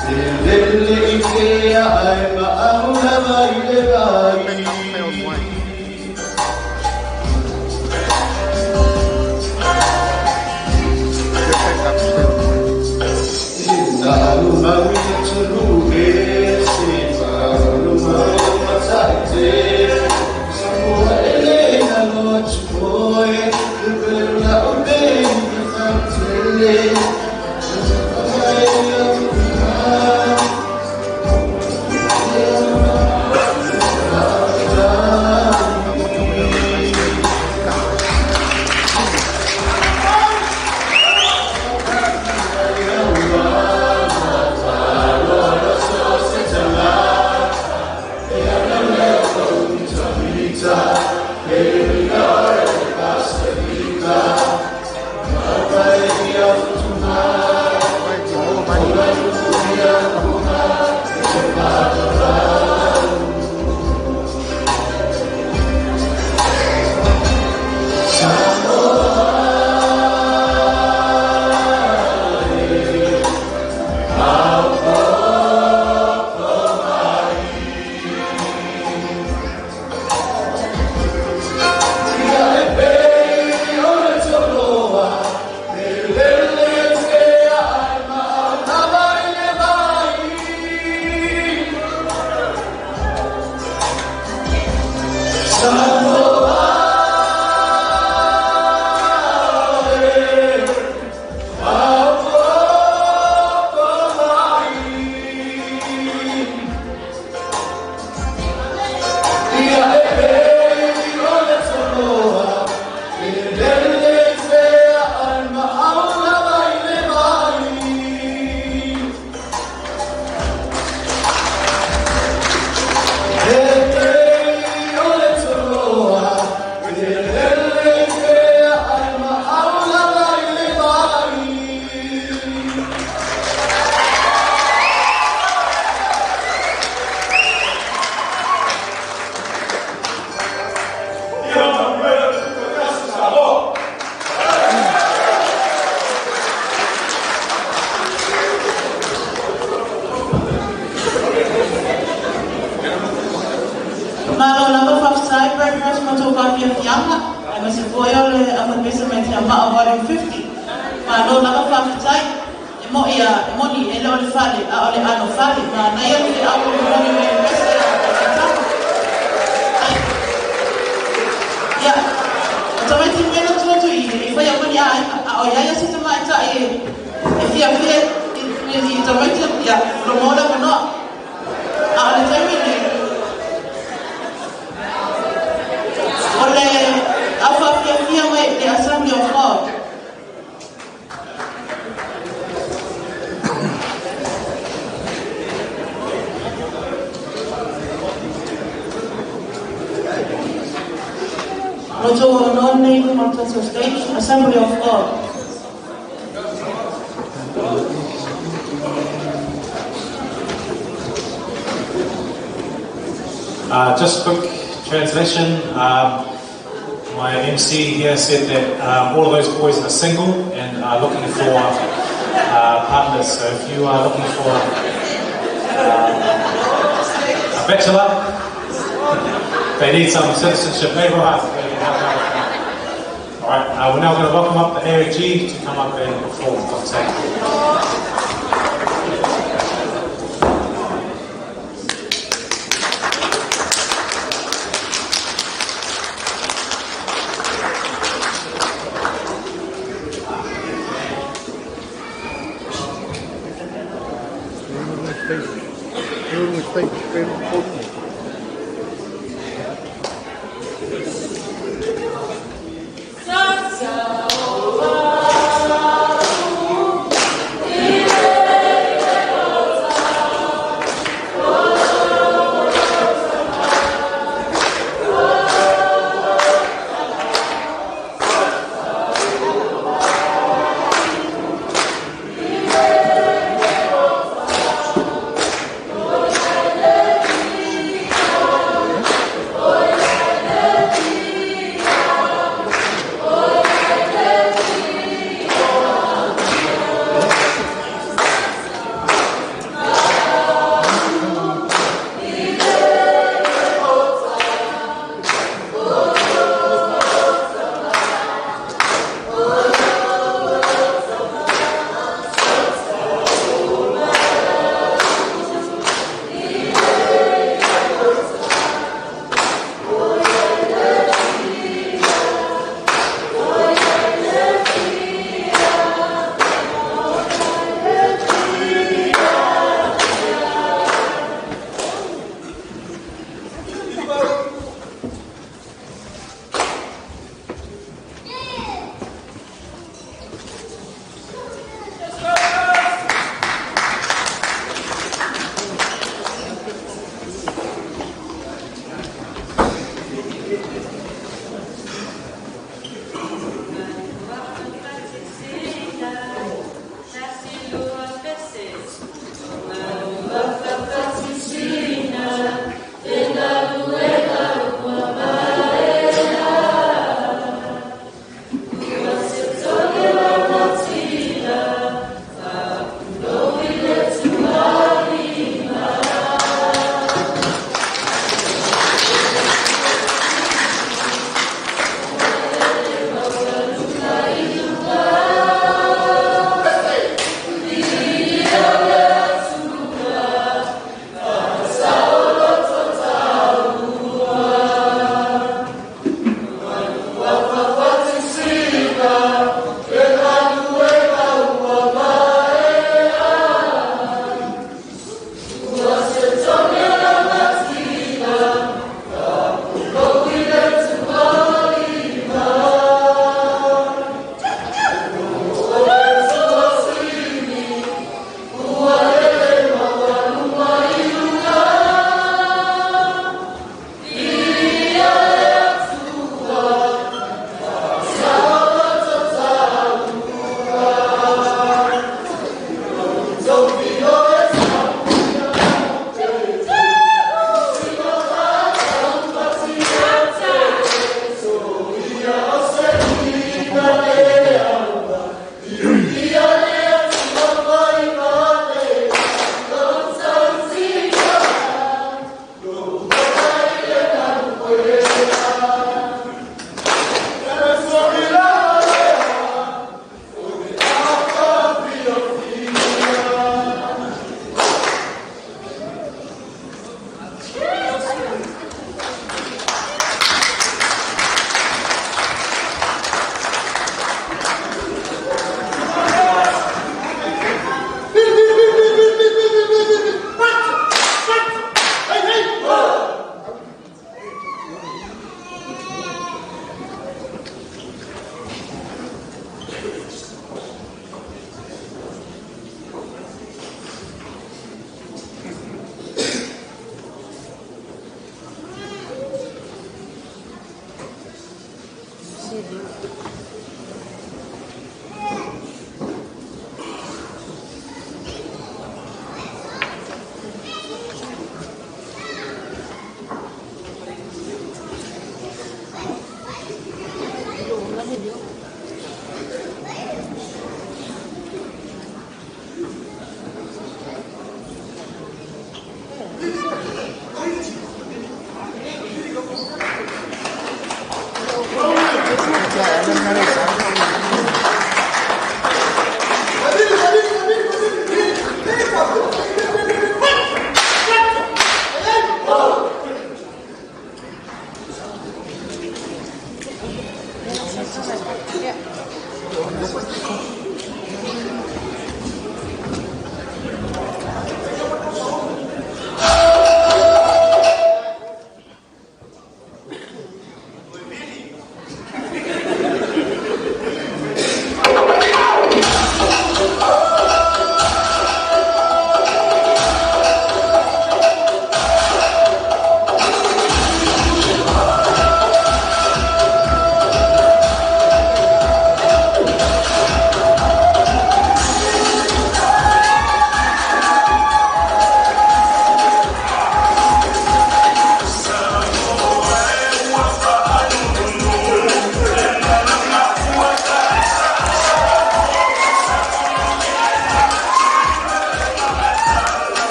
se lele i pea ai ma aula Just quick translation. My MC here said that all of those boys are single and are looking for partners. So if you are looking for a bachelor, they need some citizenship. Alright, we're now going to welcome up the AOG to come up and perform.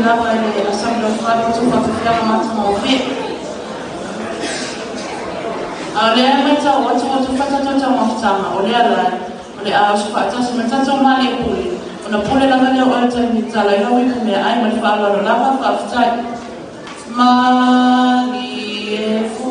lava ele asambla fora tu pa fica mata mo fe ale mai ta watu pata tota mafutama ole ala ole a spa ta se mata to mali puli ona pule la ngale o ta ni tala ina wi kume ai ma fa la lava fa futai mali fu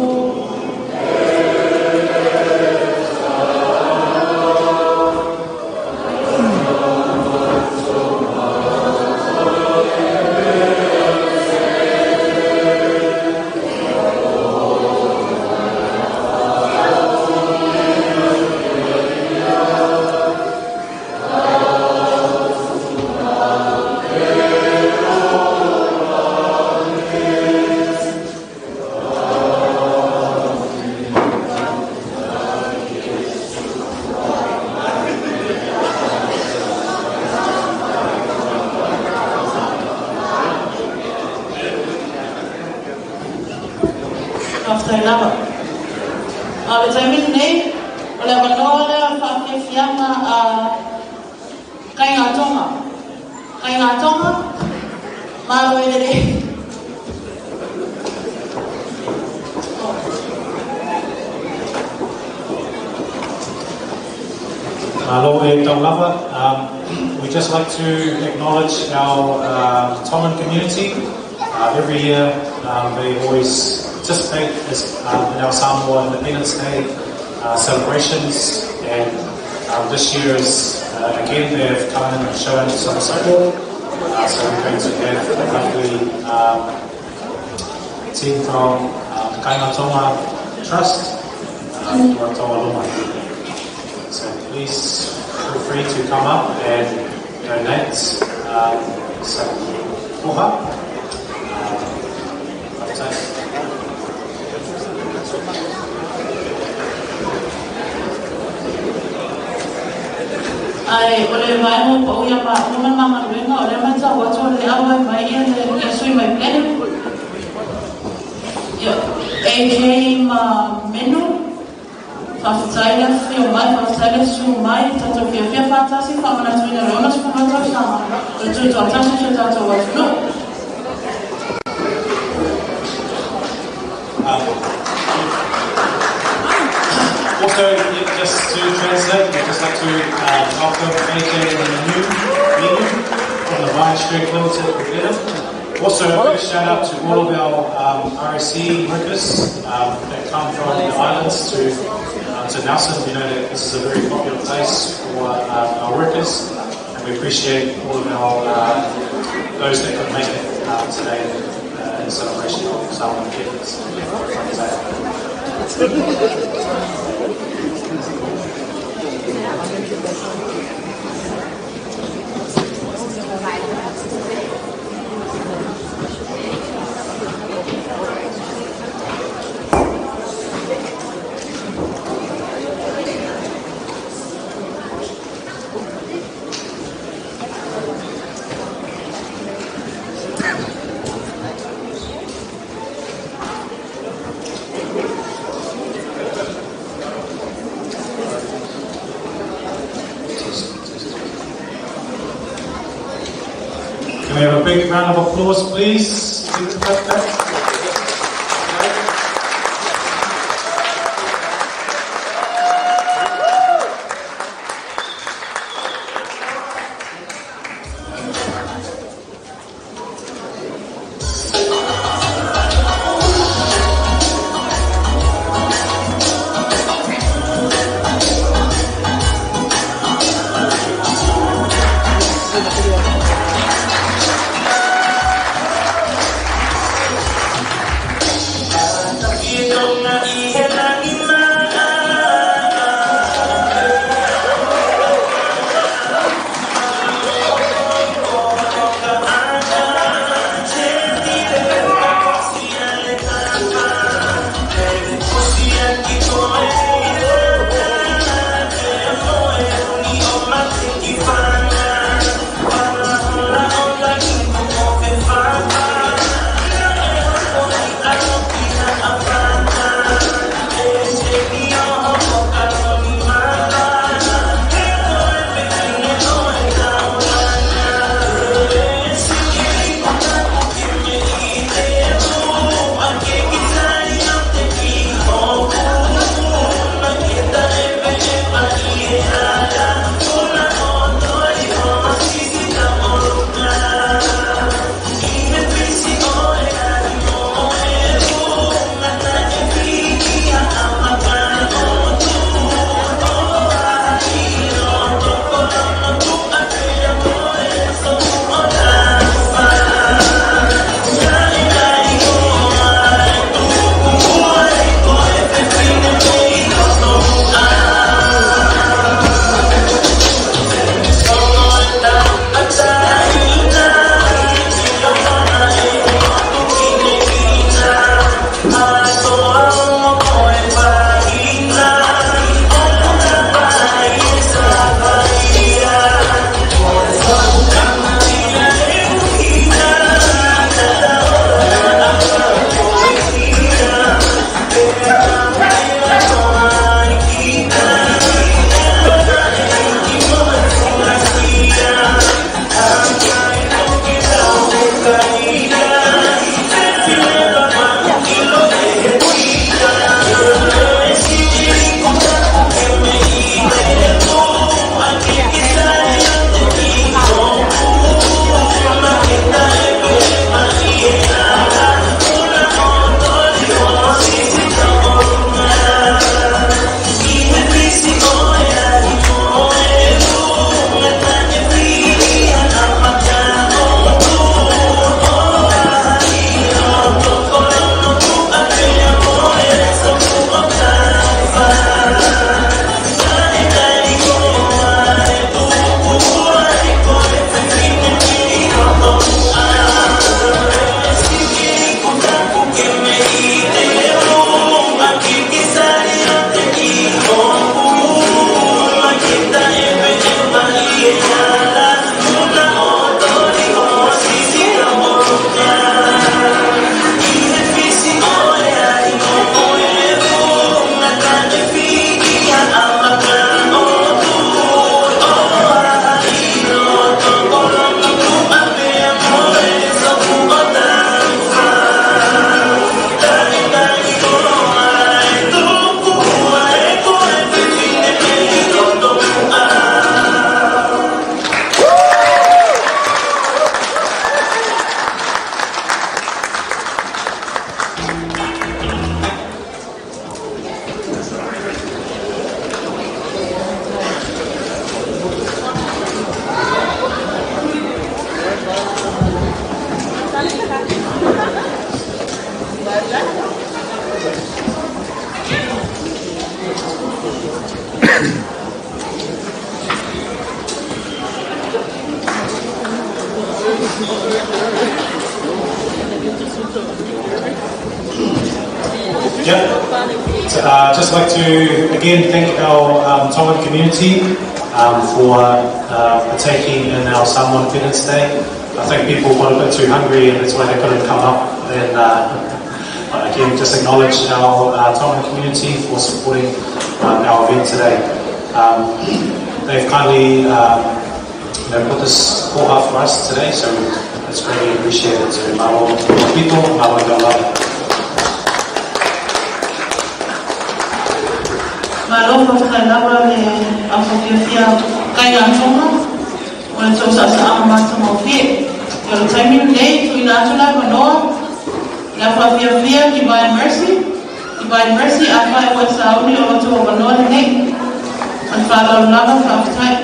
We'd just like to acknowledge our Tongan community. Every year they always participate in our Samoa Independence Day celebrations, and this year is again they've come in and shown some support. So we're going to have a lovely team from Kaingatonga Trust, Ratoa Luma. So please feel free to come up and donate some poha. Ai ole mai mo po ya ma mo mama ruenga ole ma tsa wa tso le awa mai ya le sui mai plene yo AJ ma menu Fafutaila fio mai, fafutaila su mai, tato fia fantasi, fa mana tuina roma su kumata sama. Tu atasi su tato watu. Also, just to translate, I'd just like to welcome AJ and the new meeting from the Ryan Street Limited Together. Also, a big shout out to all of our RSC workers that come from the islands to Nelson. We know that this is a very popular place for our workers, and we appreciate all of our those that could make it today in celebration of Samoan Independence. Can we have a big round of applause, please? Just like to again thank our Tongan community for partaking in our Samoan Independence Day. I think people got a bit too hungry and that's why they couldn't come up. And again, just acknowledge our Tongan community for supporting our event today. They've kindly put this koha for us today, so it's greatly appreciated. So malo people, malo galala. Malo whakalawa le awhawhiawhia kai antonga o le tau sa amamata mau whie. Yo le taiminu nei tu ina atula manoa le awhawhiawhia Divine Mercy. Divine Mercy a whai wa sa auni o tu o manoa le nei. An whālau lava whawhitai.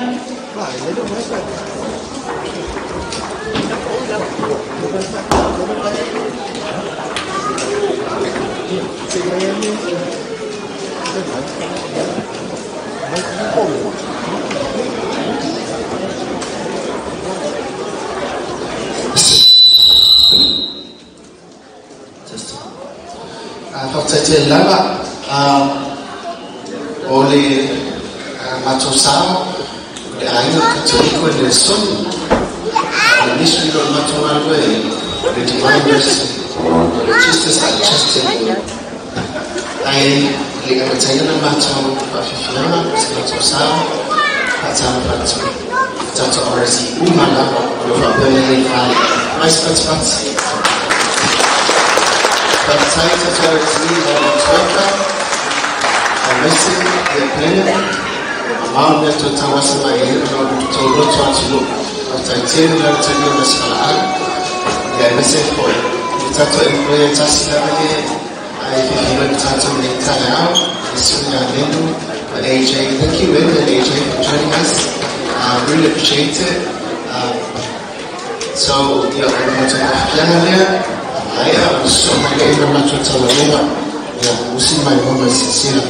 Whakatete lava o le matosao le ainga katoliko e le soni le nisui lo matonalo e le Divine Mercy le Justice at Chested ai le ngataina na mato whawhiwhianga se matosao patana patu tato RSI umana le whapene le whai mais patipati Baptized to receive our Tweka, a message, the plan, among them to Tawasama, to look to look. After 10 years, to you, Miss Kalaan, the message for the Tato employer Tassilavage, I even Tato Nekayao, Sunya Lenu, AJ. Thank you, Lynn and AJ, for joining us. I really appreciate it. So, you're going to have I am so many in my Tawalema. Yeah, we see my mama sincere.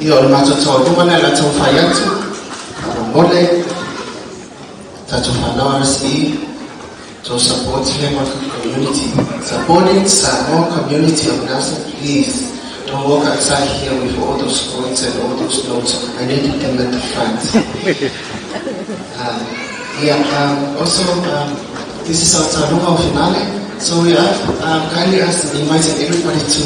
Ia o le mātou lumana la tau whai atu, mole, tātou whanau RSE, to support Lemon community. Supporting Samoa community of Nelson, please don't walk outside here with all those coins and all those notes. I need them at the front. Also, this is our Taruga finale. So we have kindly asked and invited everybody to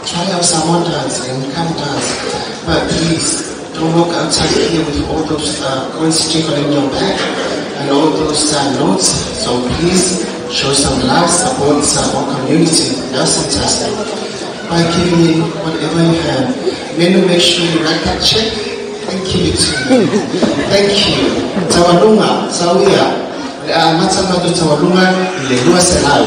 try out Samoan dance and come dance. But please, don't walk outside here with all those coins jingling in your back and all those notes. So please show some love, support the Samoan community. That's fantastic. By giving me whatever you have. Then make sure you write that check and give it to me. Thank you. Tawalunga, Sawia. Matamado Tawalunga, Ilelua Selau.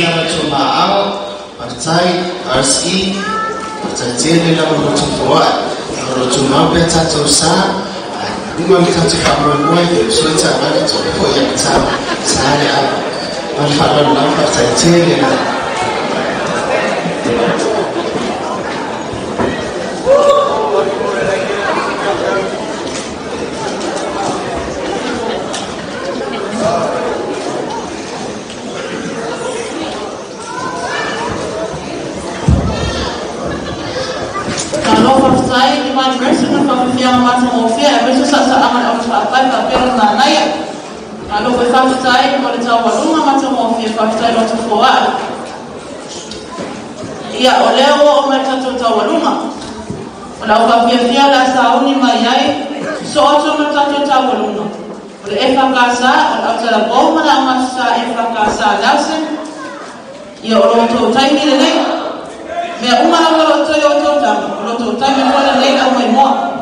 la chuma ao partai RC partai tele la mo chua ro chuma beta to sa ngwa mitatu kama mwe sweta bali to ko ya kitabu sare a malfala la partai tele la yang macam ofia, besok saya akan apa tapi orang naya. Kalau berkata saya boleh tahu rumah macam ofia, kalau saya macam kuat. Ia oleh orang macam tahu rumah. Kalau kafir lah sahuni mayai, soal macam tahu rumah. Oleh efakasa, oleh salah bau mana masa efakasa langsung. Ia orang tahu time ni leh. Mereka umar orang tahu tahu, orang tahu time ni orang leh kamu semua.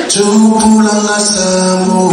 Pulang asamu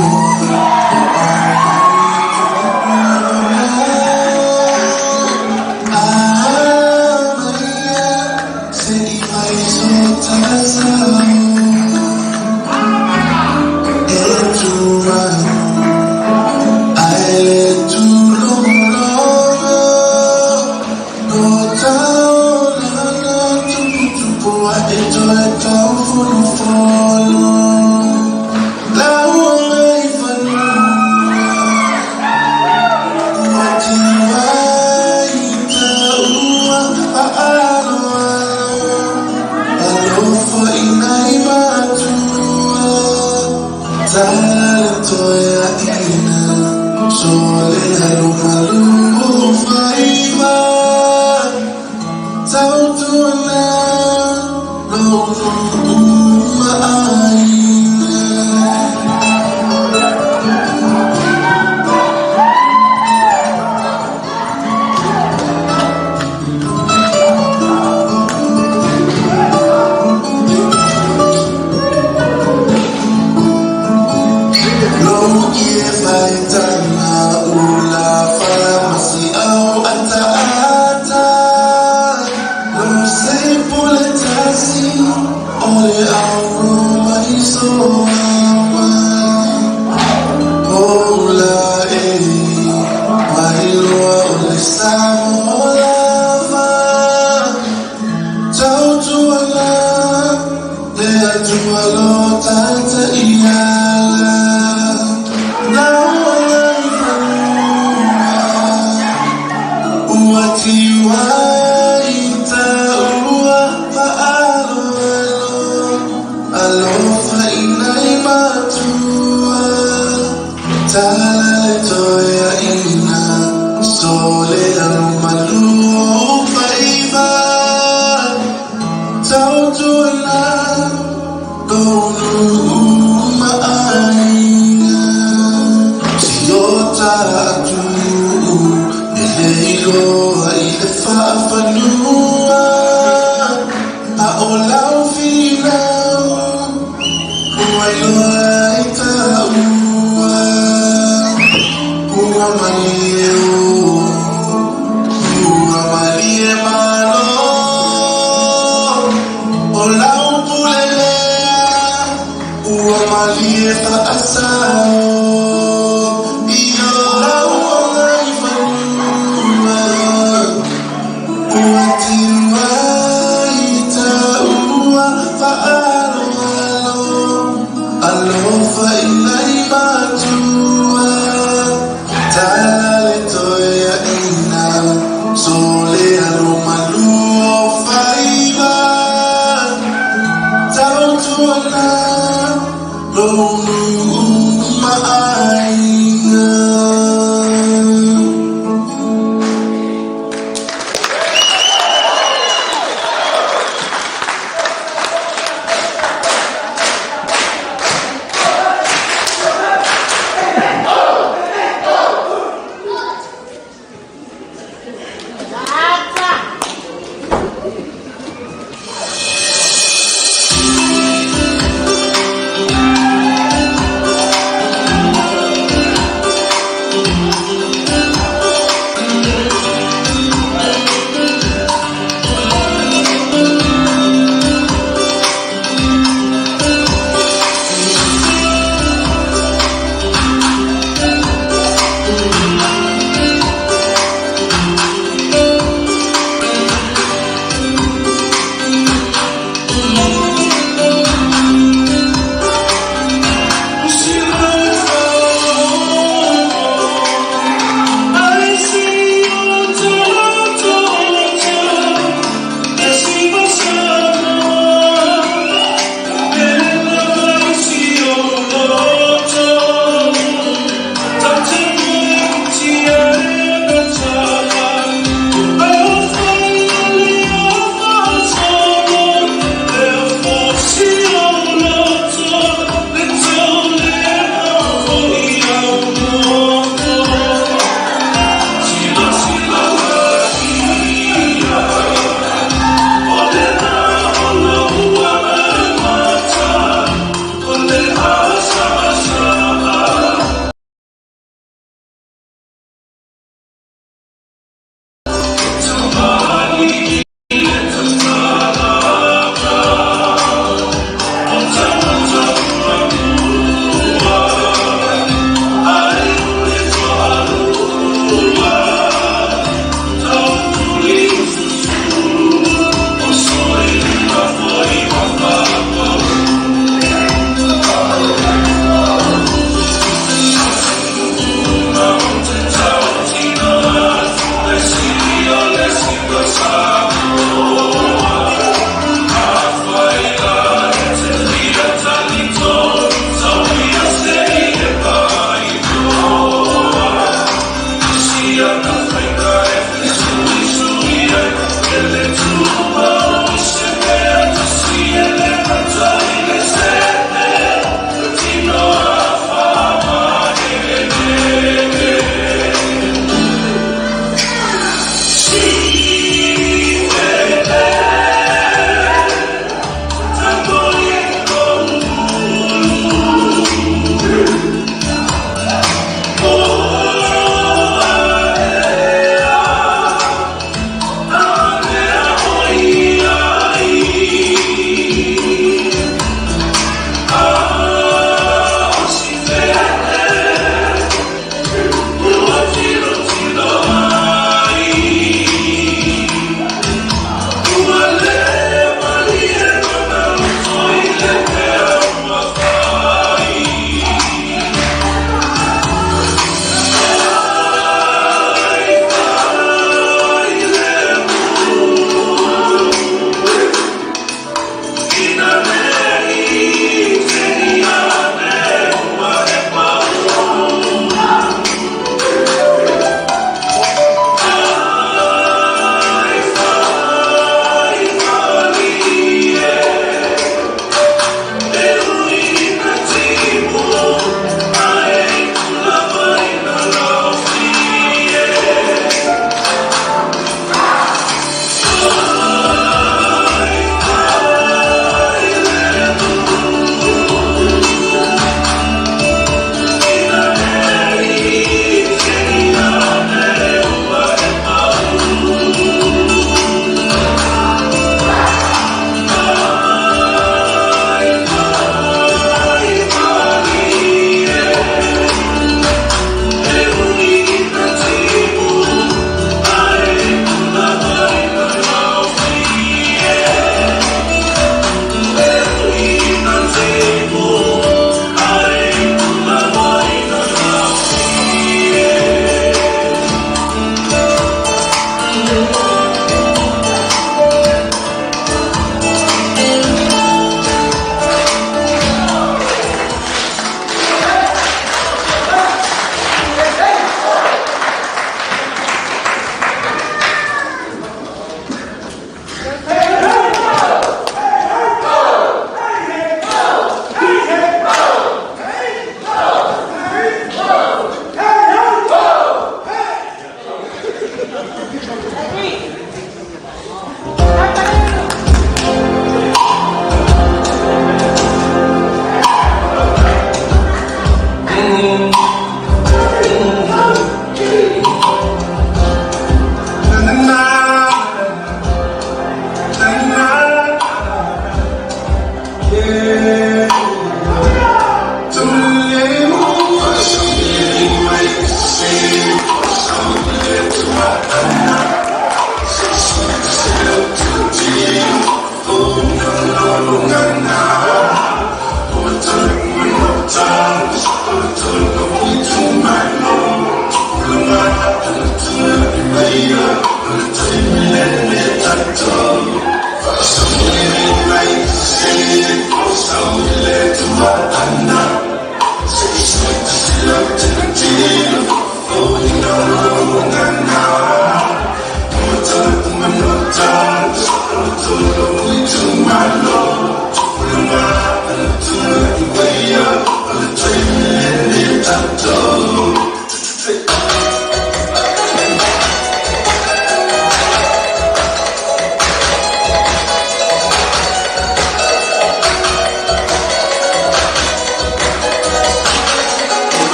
So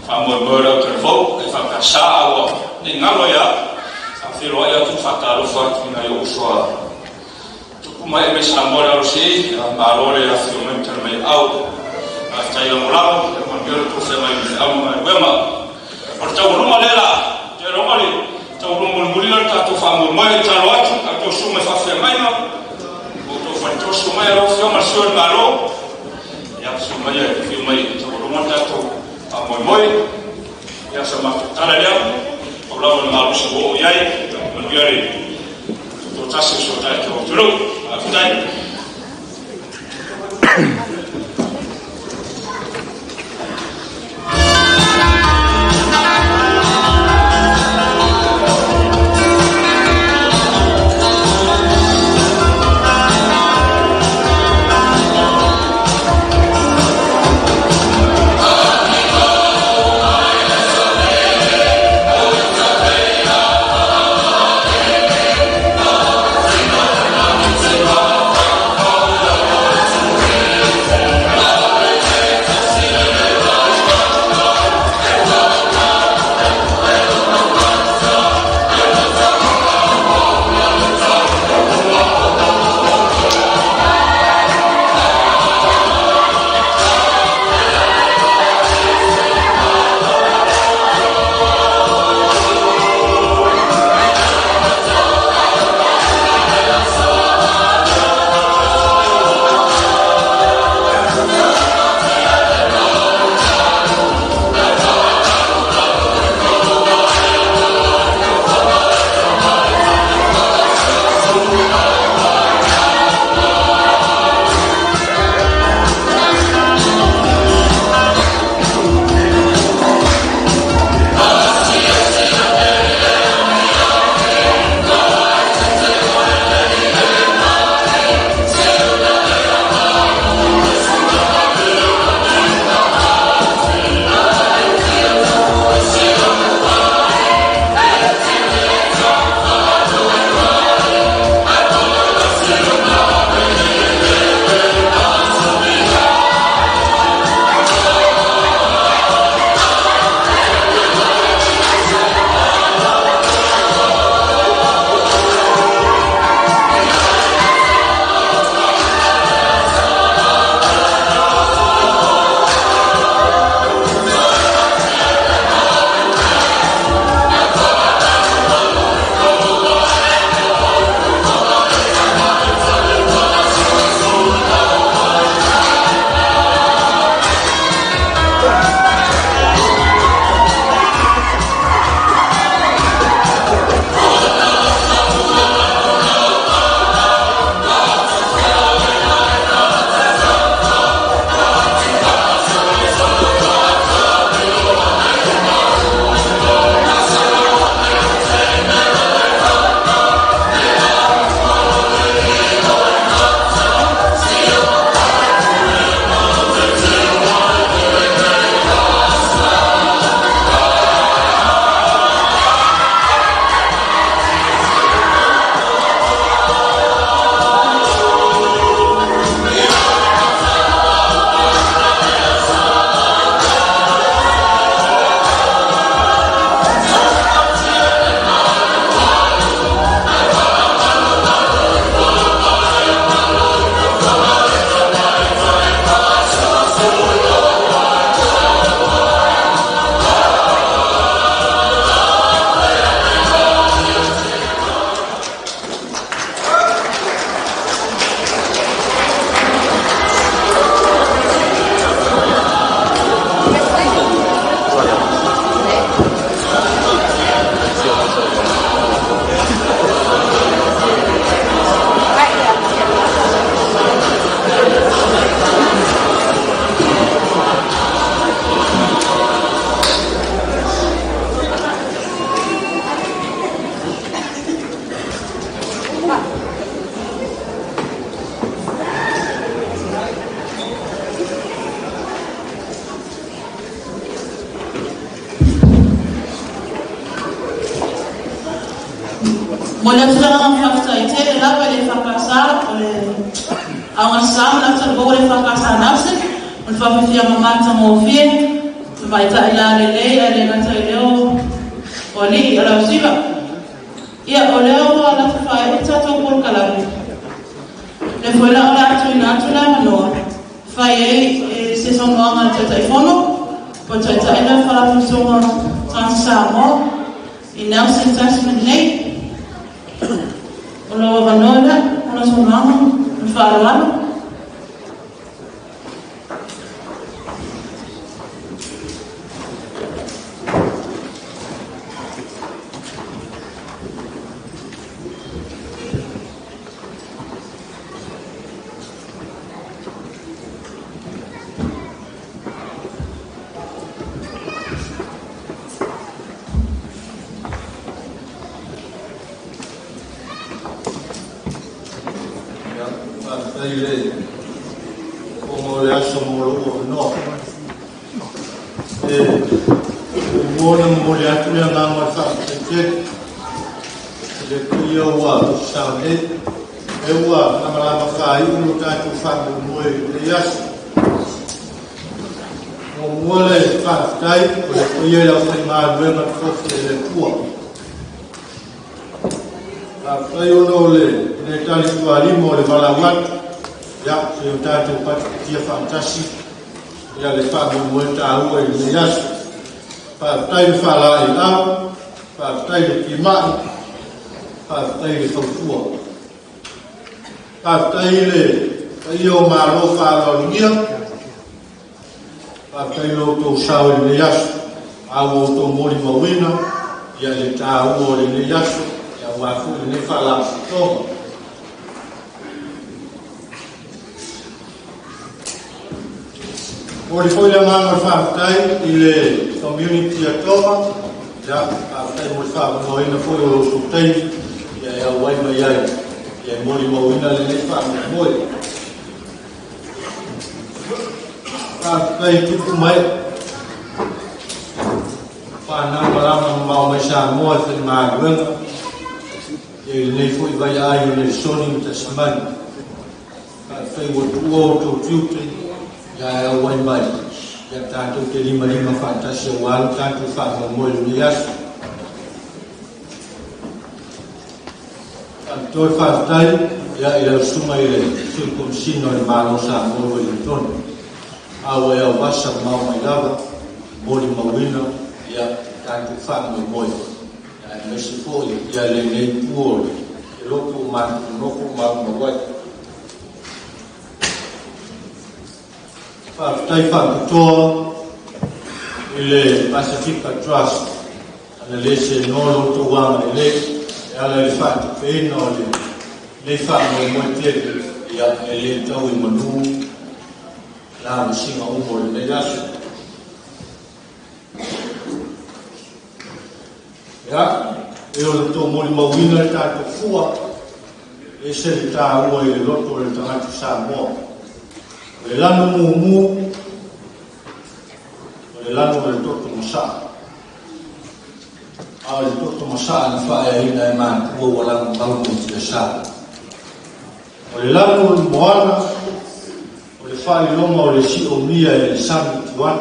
whamoe telefou, e whakasa awa, ni ngalo ia, a whiroa ia tu whakalofa ki ngai o soa. Tuku mai me sa mora o si, a marore a whio me tera mai au, a whai o mrao, e mangiora tu se mai me au mai wema. O tau runga lela, te rongari, tau runga mulira tato whamoe mai taro atu, a tau sume whawhia mai ma, o tau whantosu mai aro whio ma sio maro, ia su mai e whio mai tau runga tato, a moi ia sama tala dia o lawa na malusi o iai mangiari to tasi so tai to tulu a kudai Mole tanga mafta itele la pale fakasa ole awan sam na tsa bore fakasa nafse on fa fia mamata mo fie Vai ta ila le ale na ta leo o ni ala siva. Ia o leo ala ta fai ta to por kala. Le foi la ora tu na tu la mano. Fai se son nga ta telefono. Po ta ila fala tu so transamo. I Nelson Tasman Lake. O lo vanola, o lo so mama, o farwano. Ya le fa mo ta o le yas pa tai fa la i a pa tai le ki ma pa tai le fo fu pa tai le io ma lo fa lo mia pa tai lo to sa o le yas a o to mo li mo wina ya le ta o le yas ya wa fu le fa la to o le foi la manga whaatai I le community a Toma, ja, whaatai mo le whaamanoina foi o sutei, ia e awai mai ai, ia e mori mauina le ne whaamanoina. Whaatai tuku mai, whanau marama mau mai sa moa te maaguenga, e le foi vai ai o le soni ta samani. Whaatai o tuo to tiutei, ya wai mai ya tanto te lima fantasi wal tanto fa mo ni yas tanto fa tai ya ila suma ile sul sino il mano sa mo ni ton awa ya basa mau mai lava mo ni mawina ya tanto fa mo ya mesi fo ya le nei puo lo ku ma no ku ma mo wai tai whakatoa I le Pacifica Trust ana le se nolo to wama le e ala le whakapena o le whamo moitete ia e le tau I manu la masinga umo le yasu ia e o le tō mori mawina le tātou fua e se le tā ua I le loto le tangatu Samoa le lano mumu le lano le toto masa a le toto masa na fae ina e man ua wala mau te sa o le lano le moana o le fae loma o le si o mia e le sami tuan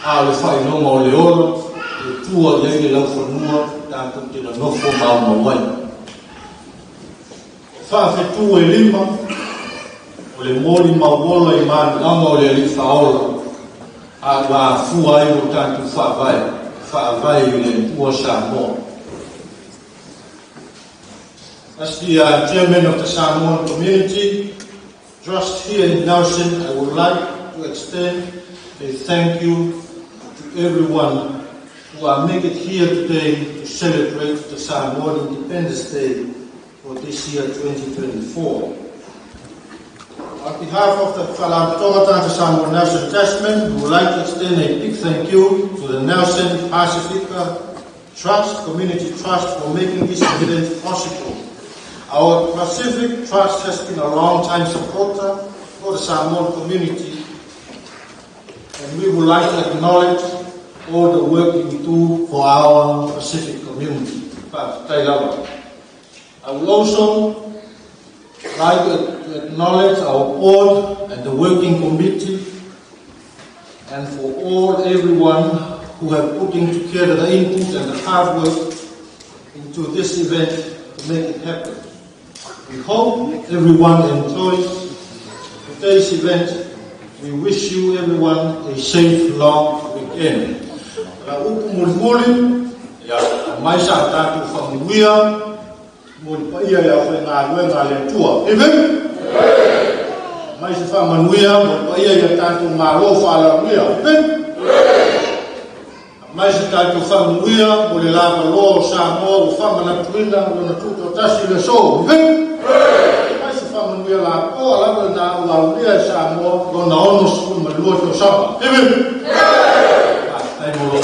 a le fae loma o le oro le tua le lau whanua tātou te na nofo mau mawai o fae fetu e lima le mori mauola I mani ama o le alifaola a wa fua I o tantu whaavai I le tua Samoa. As the chairman of the Samoan Community Trust here in Nelson, I would like to extend a thank you to everyone who are making it here today to celebrate the Samoan Independence Day for this year 2024. On behalf of the Whalamatongata Samoa Nelson Tasman, we would like to extend a big thank you to the Nelson Pacifica Trust, Community Trust, for making this event possible. Our Pacific Trust has been a long-time supporter for the Samoan community, and we would like to acknowledge all the work we do for our Pacific community. I would also like to acknowledge our board and the working committee and for everyone who have put in together the input and the hard work into this event to make it happen. We hope everyone enjoys today's event. We wish you everyone a safe, long weekend. La upu muli ya maisha tatu familia muli paia ya fenga wenga le tua. Amen. Maisha familia muli paia ya tatu malo fala mia. Amen. Maisha tatu familia muli lava lo sa mo ufanga na tuina na tuto tasi le so. Amen. Familia la ko ala na la dia sa mo do na ono su ma lo to sa. Amen. Ai mo lo.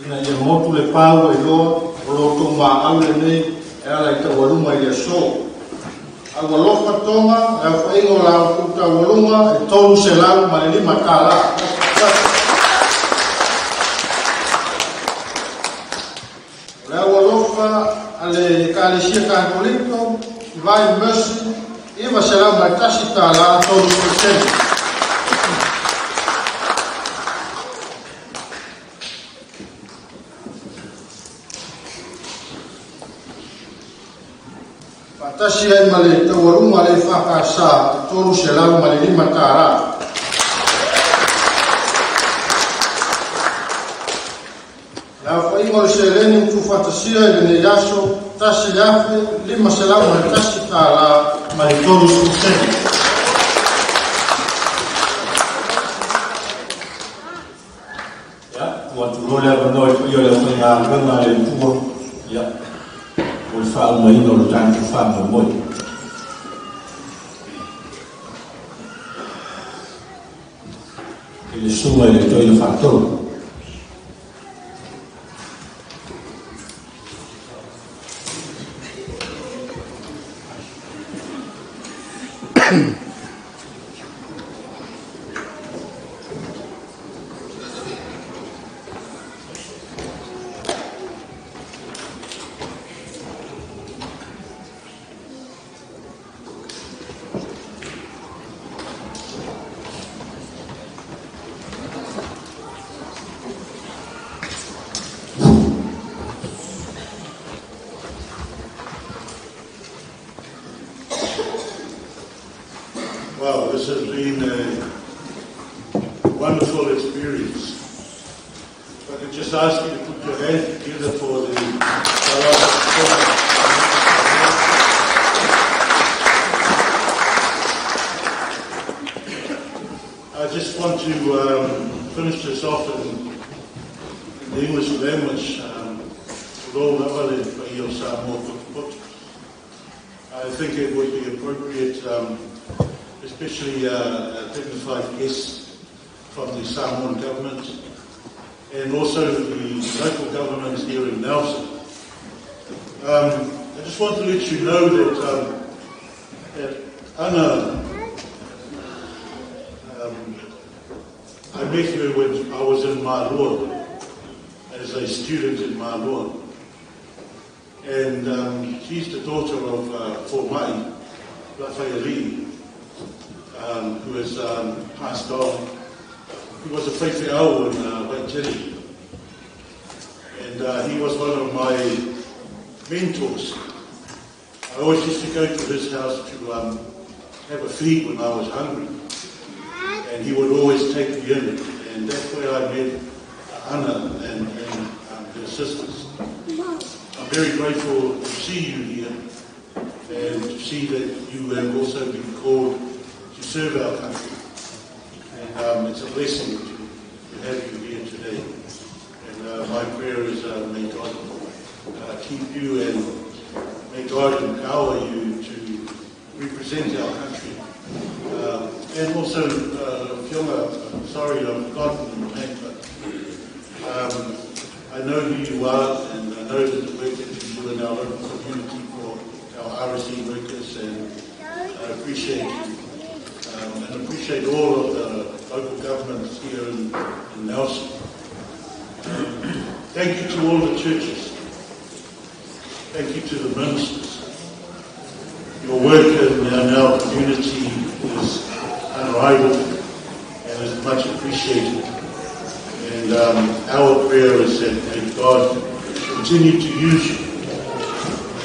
Ina ye mo tu le pau e lo tumba aule nei era ita waluma ia so a walofa tonga e whaingo la kuta waluma e tolu se lau ma le lima kala la walofa ale kalesia katolito vai mercy iwa se lau ma tasi tala tolu se Tasi ai male te waruma le whakasa tolu se lau male lima tāra. La whaingo se leni tu fantasia i le yaso tasi lafe lima se lau male tasi tāra male tolu se. Ya, watu role abanoi pio le whainga ngana le tua. Ya. O falo mai no tanto famo moi ele suma ele to il fattore Wow, this has been a wonderful experience. If I could just ask you to put your hands together for the I just want to finish this off in the English language. I think it would be appropriate, especially dignified guests from the Samoan government and also the local government here in Nelson. I just want to let you know that Anna, I met her when I was in Māloa as a student in Māloa. And she's the daughter of Formai Lafayette, who has passed on. He was a whaiwhiao in Waitiri. And he was one of my mentors. I always used to go to his house to have a feed when I was hungry. And he would always take me in. And that's where I met Anna and her sisters. I'm very grateful to see you here and to see that you have also been called to serve our country. And it's a blessing to have you here today. And my prayer is may God keep you and may God empower you to represent our country. And also, Fionga, sorry I've forgotten your name, but I know who you are, and I know that the work that you do in our local community for our RSE workers, and I appreciate you. and appreciate all of the local governments here in Nelson. Thank you to all the churches. Thank you to the ministers. Your work in our community is unrivaled and is much appreciated. And our prayer is that may God continue to use you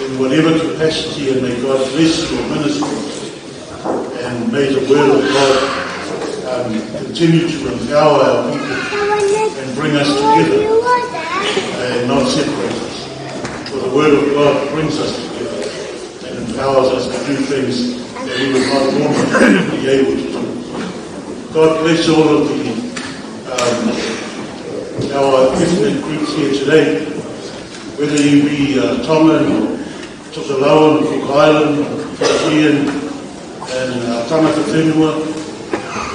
in whatever capacity, and may God bless your ministry, and may the word of God continue to empower our people and bring us together and not separate us. For the word of God brings us together and empowers us to do things that we would not normally be able to do. God bless all of our ethnic groups here today, whether you be Tongan, Tokelauan, Cook Island, Fijian, and Tamaka Whenua.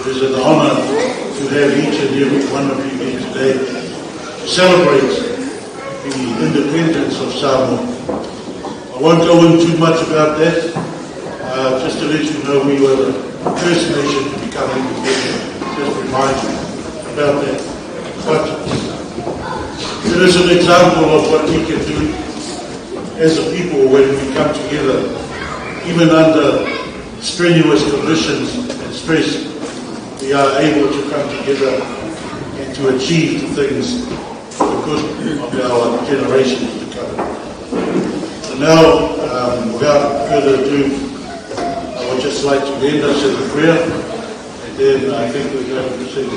It is an honour to have each and every one of you here today to celebrate the independence of Samoa. I won't go into too much about that. Just to let you know, we were the first nation to become independent. Just remind you about that. But it is an example of what we can do as a people when we come together, even under strenuous conditions and stress. We are able to come together and to achieve the things for the good of our generations to come. So now, without further ado, I would just like to end us in a prayer, and then I think we're going to sing a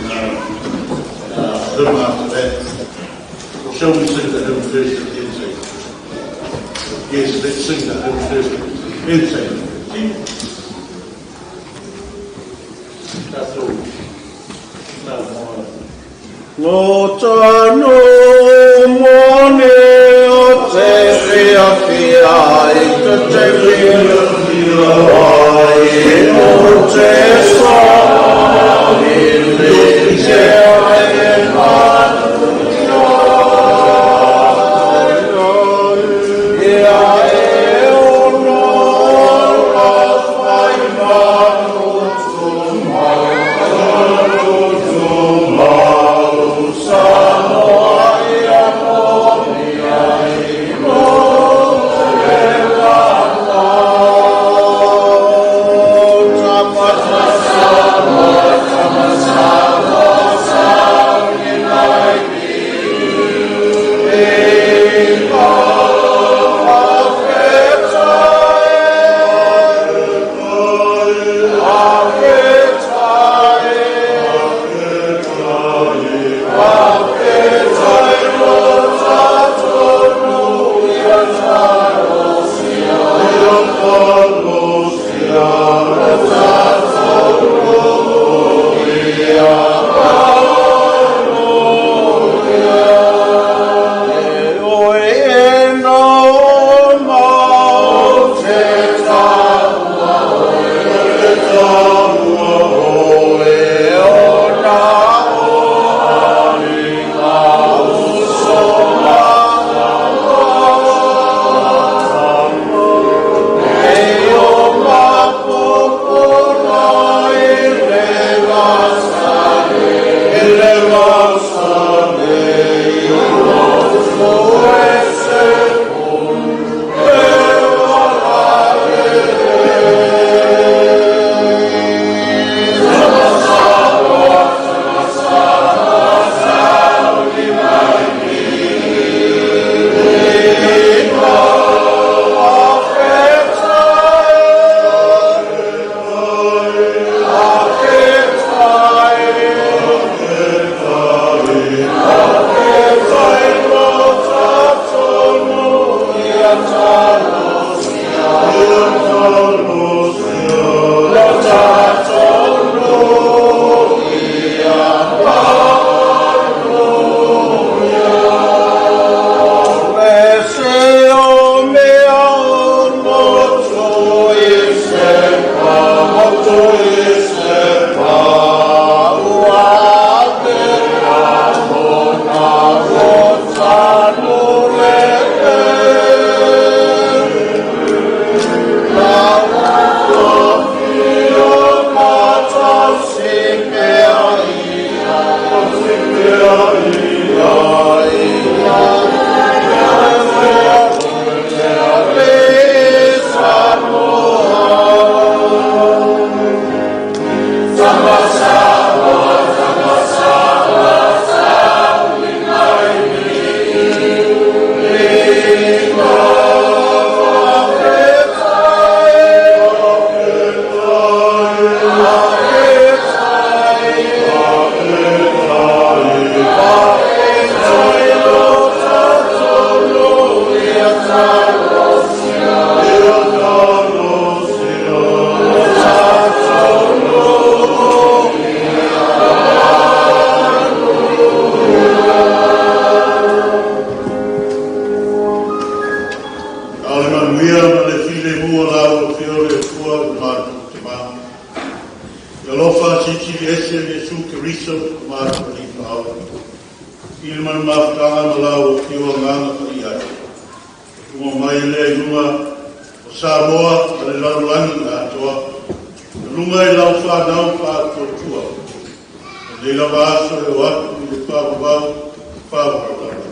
hymn after that. Or shall we sing the hymn first and then sing? Yes, let's sing the hymn first and then sing. That's all. Notanu mone o te whiawhia I te whiawhia ai o te sā I le te manu ia e ono la whai manu tu manu tu mau Samoa ia moni ai mo te wala Tapata ese Yesu Kiriso kumata ni pao. Ilman maftanga malau kiwa nganga kariya. Kuma maile numa Samoa ale laluani na toa. Lunga I lau whanau whātua. Le la vaso e watu i le whāwau, whāwau.